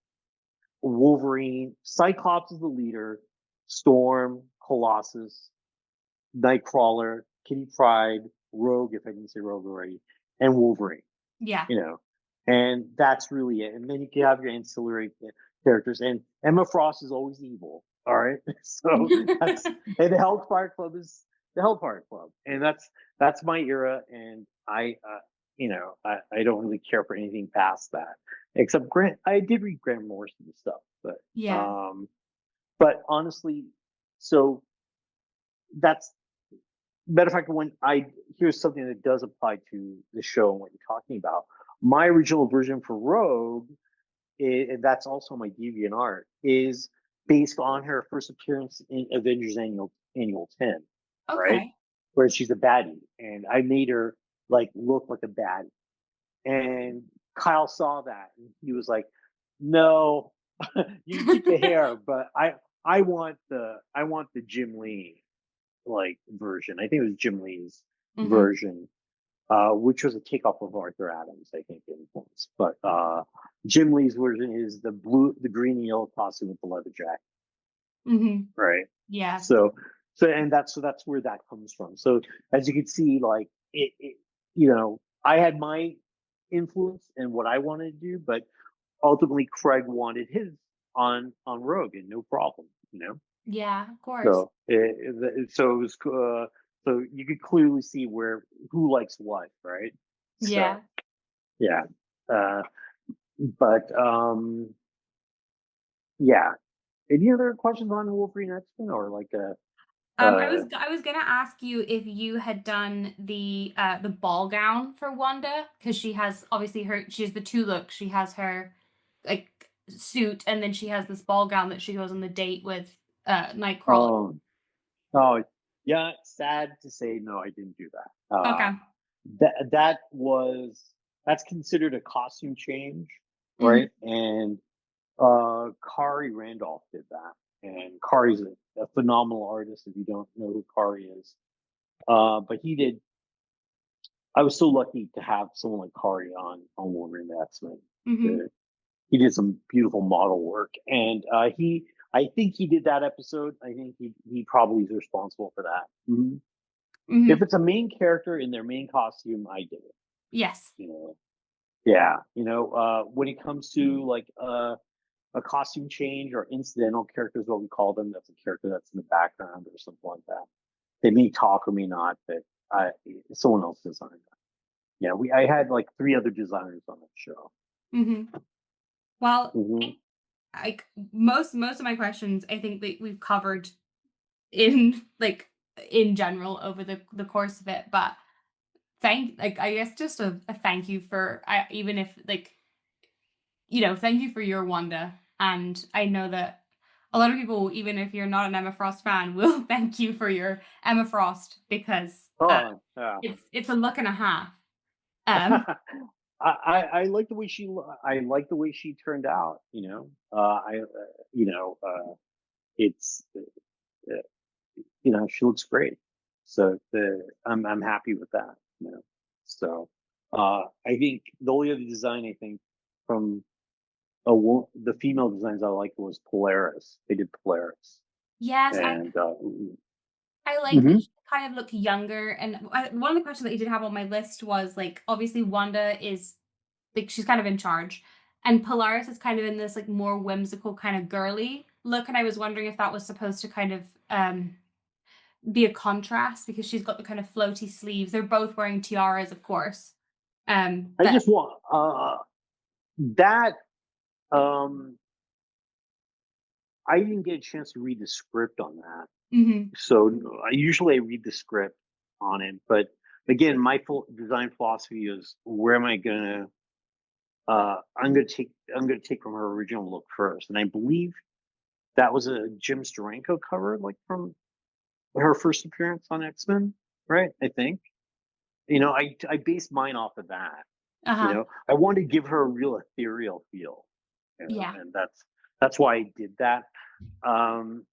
[SPEAKER 3] Wolverine, Cyclops is the leader, Storm, Colossus, Nightcrawler, Kitty Pryde, Rogue, if I didn't say Rogue already, and Wolverine,
[SPEAKER 4] Yeah.
[SPEAKER 3] you know, and that's really it. And then you can have your ancillary characters, and Emma Frost is always evil. All right, so and the Hellfire Club is the Hellfire Club, and that's my era, and I don't really care for anything past that, except Grant. I did read Grant Morrison's stuff,
[SPEAKER 4] Yeah.
[SPEAKER 3] but honestly, so that's matter of fact, here's something that does apply to the show and what you're talking about. My original version for Rogue, and that's also my DeviantArt, is based on her first appearance in Avengers Annual 10, right?
[SPEAKER 4] Okay.
[SPEAKER 3] Where she's a baddie, and I made her like look like a baddie. And Kyle saw that, and he was like, "No, you can keep the hair, but I want the Jim Lee like version. I think it was Jim Lee's
[SPEAKER 4] Mm-hmm.
[SPEAKER 3] version, which was a takeoff of Arthur Adams, I think, influence. But Jim Lee's version is the green and yellow costume with the leather jacket,
[SPEAKER 4] Mm-hmm.
[SPEAKER 3] right?
[SPEAKER 4] Yeah.
[SPEAKER 3] And that's where that comes from. So as you can see, like I had my influence and what I wanted to do, but ultimately Craig wanted his on Rogue, and no problem, you know.
[SPEAKER 4] Yeah, of course.
[SPEAKER 3] So so it was so you could clearly see who likes what, right?
[SPEAKER 4] Yeah.
[SPEAKER 3] So yeah, uh, but yeah. Any other questions on Wolverine X-Men or like
[SPEAKER 4] I was gonna ask you if you had done the ball gown for Wanda, because she has obviously she has the two looks. She has her like suit, and then she has this ball gown that she goes on the date with Nightcrawler.
[SPEAKER 3] oh oh yeah. Sad to say, no, I didn't do that.
[SPEAKER 4] Okay.
[SPEAKER 3] That's considered a costume change,
[SPEAKER 4] Mm-hmm.
[SPEAKER 3] right? And Kari Randolph did that, and Kari's a phenomenal artist. If you don't know who Kari is, but he did. I was so lucky to have someone like Kari on Wolverine X-Men.
[SPEAKER 4] Mm-hmm.
[SPEAKER 3] He did some beautiful model work, and I think he did that episode. I think he probably is responsible for that. Mm-hmm.
[SPEAKER 4] Mm-hmm.
[SPEAKER 3] If it's a main character in their main costume, I did it.
[SPEAKER 4] Yes.
[SPEAKER 3] You know, yeah. You know, when it comes to like a costume change or incidental character is what we call them. That's a character that's in the background or something like that. They may talk or may not, but someone else designed that. Yeah, I had like 3 other designers on that show.
[SPEAKER 4] Mm-hmm. Well,
[SPEAKER 3] Mm-hmm.
[SPEAKER 4] like most of my questions, I think that we've covered in in general over the course of it, but I guess just a thank you for even if thank you for your Wanda. And I know that a lot of people, even if you're not an Emma Frost fan, will thank you for your Emma Frost, because
[SPEAKER 3] Oh, yeah.
[SPEAKER 4] it's a look and a half.
[SPEAKER 3] I like the way I like the way she turned out. You know, it's she looks great. So I'm happy with that. You know, so I think the only other design I think from the female designs I liked was Polaris. They did Polaris,
[SPEAKER 4] Yes,
[SPEAKER 3] and
[SPEAKER 4] I like that
[SPEAKER 3] mhm.
[SPEAKER 4] she kind of look younger. And one of the questions that you did have on my list was like, obviously Wanda is like she's kind of in charge, and Polaris is kind of in this like more whimsical kind of girly look. And I was wondering if that was supposed to kind of be a contrast, because she's got the kind of floaty sleeves. They're both wearing tiaras, of course.
[SPEAKER 3] I
[SPEAKER 4] But
[SPEAKER 3] just want that. Um, I didn't get a chance to read the script on that.
[SPEAKER 4] mhm.
[SPEAKER 3] So usually I read the script on it, but again, my full design philosophy is where am I gonna I'm gonna take from her original look first. And I believe that was a Jim Steranko cover, like from her first appearance on X-Men, right? I think. I based mine off of that.
[SPEAKER 4] Uh-huh.
[SPEAKER 3] I wanted to give her a real ethereal feel,
[SPEAKER 4] Yeah.
[SPEAKER 3] and that's why I did that. And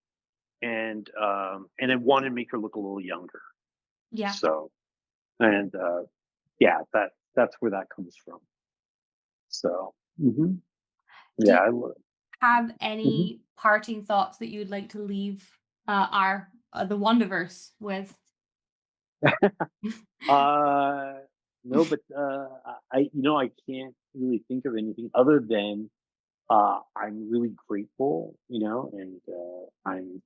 [SPEAKER 3] I wanted to make her look a little younger.
[SPEAKER 4] Yeah.
[SPEAKER 3] So, and yeah, that's where that comes from. So,
[SPEAKER 4] Do
[SPEAKER 3] yeah,
[SPEAKER 4] you have
[SPEAKER 3] mhm.
[SPEAKER 4] any parting thoughts that you'd like to leave our the Wonderverse with?
[SPEAKER 3] No, but I can't really think of anything other than I'm really grateful, and I'm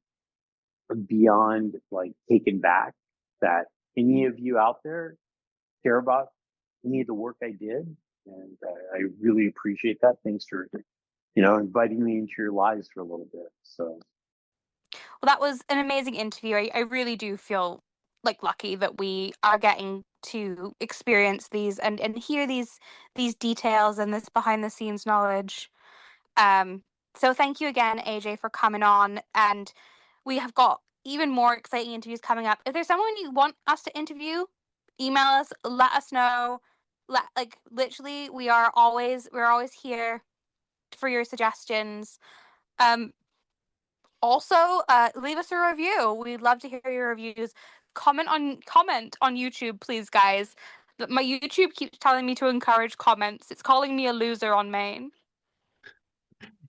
[SPEAKER 3] beyond like taken back that any of you out there care about any of the work I did, and I really appreciate that. Thanks for inviting me into your lives for a little bit. So
[SPEAKER 1] Well, that was an amazing interview. I really do feel like lucky that we are getting to experience these and hear these details and this behind the scenes knowledge. So thank you again, AJ, for coming on. And we have got even more exciting interviews coming up. If there's someone you want us to interview, email us, let us know. Literally, we're always here for your suggestions. Um, Also, leave us a review. We'd love to hear your reviews. Comment on YouTube, please, guys. My YouTube keeps telling me to encourage comments. It's calling me a loser on main.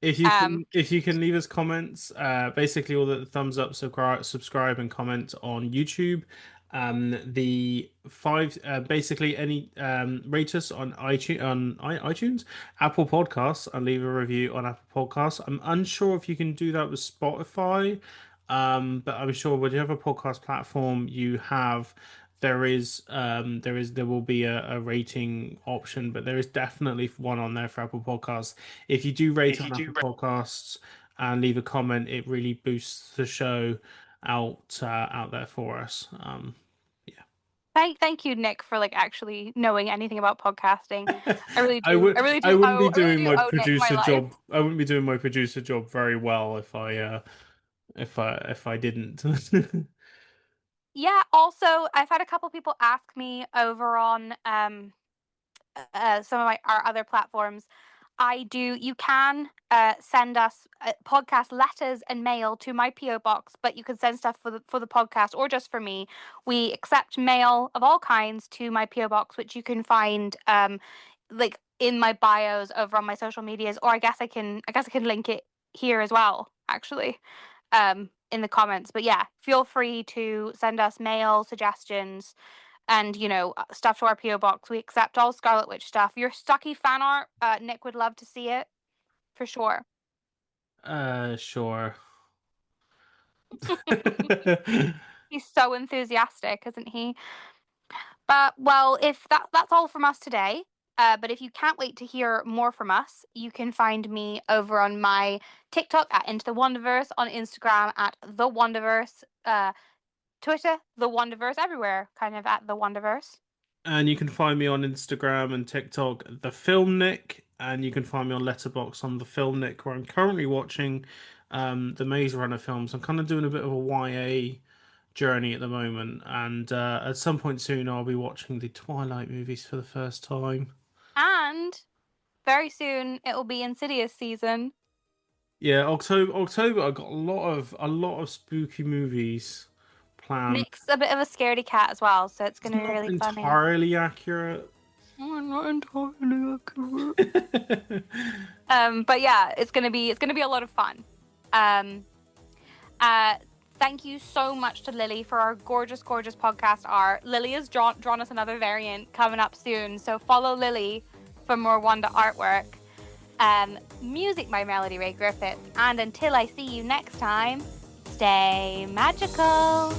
[SPEAKER 2] If
[SPEAKER 1] Um,
[SPEAKER 2] you can leave us comments, basically all the thumbs up, subscribe, and comment on YouTube. The five, basically any rate us on iTunes, Apple Podcasts, and leave a review on Apple Podcasts. I'm unsure if you can do that with Spotify, but I'm sure whatever podcast platform you have, there will be a rating option, but there is definitely one on there for Apple Podcasts. If you do rate on Apple Podcasts and leave a comment, it really boosts the show out there for us.
[SPEAKER 1] thank you, Nick, for actually knowing anything about podcasting. I really
[SPEAKER 2] I
[SPEAKER 1] do.
[SPEAKER 2] would I wouldn't be doing my producer job. I wouldn't be doing my producer job very well if I didn't.
[SPEAKER 1] Yeah. Also, I've had a couple people ask me over on some of our other platforms. You can send us podcast letters and mail to my PO box, but you can send stuff for the podcast or just for me. We accept mail of all kinds to my PO box, which you can find in my bios over on my social medias, or I guess I can link it here as well, actually, in the comments. But yeah, feel free to send us mail suggestions and stuff to our PO box. We accept all Scarlet Witch stuff. Your Stucky fan art, Nick would love to see it for sure.
[SPEAKER 2] Sure.
[SPEAKER 1] He's so enthusiastic, isn't he? But well, if that's all from us today. But if you can't wait to hear more from us, you can find me over on my TikTok at Into the Wonderverse, on Instagram at The Wonderverse, Twitter, The Wonderverse, everywhere kind of at The Wonderverse.
[SPEAKER 2] And you can find me on Instagram and TikTok, The Film Nick, and you can find me on Letterboxd on The Film Nick, where I'm currently watching the Maze Runner films. I'm kind of doing a bit of a YA journey at the moment, and at some point soon I'll be watching the Twilight movies for the first time.
[SPEAKER 1] And very soon it will be Insidious season.
[SPEAKER 2] Yeah, October. I got a lot of spooky movies planned.
[SPEAKER 1] Nick's a bit of a scaredy cat as well, so it's going to be
[SPEAKER 2] Not
[SPEAKER 1] really funny.
[SPEAKER 2] entirely accurate.
[SPEAKER 1] Oh, not entirely accurate. But yeah, it's gonna be a lot of fun. Thank you so much to Lily for our gorgeous podcast art. Lily has drawn us another variant coming up soon, so follow Lily for more Wanda artwork. Music by Melody Ray Griffith, and until I see you next time, stay magical.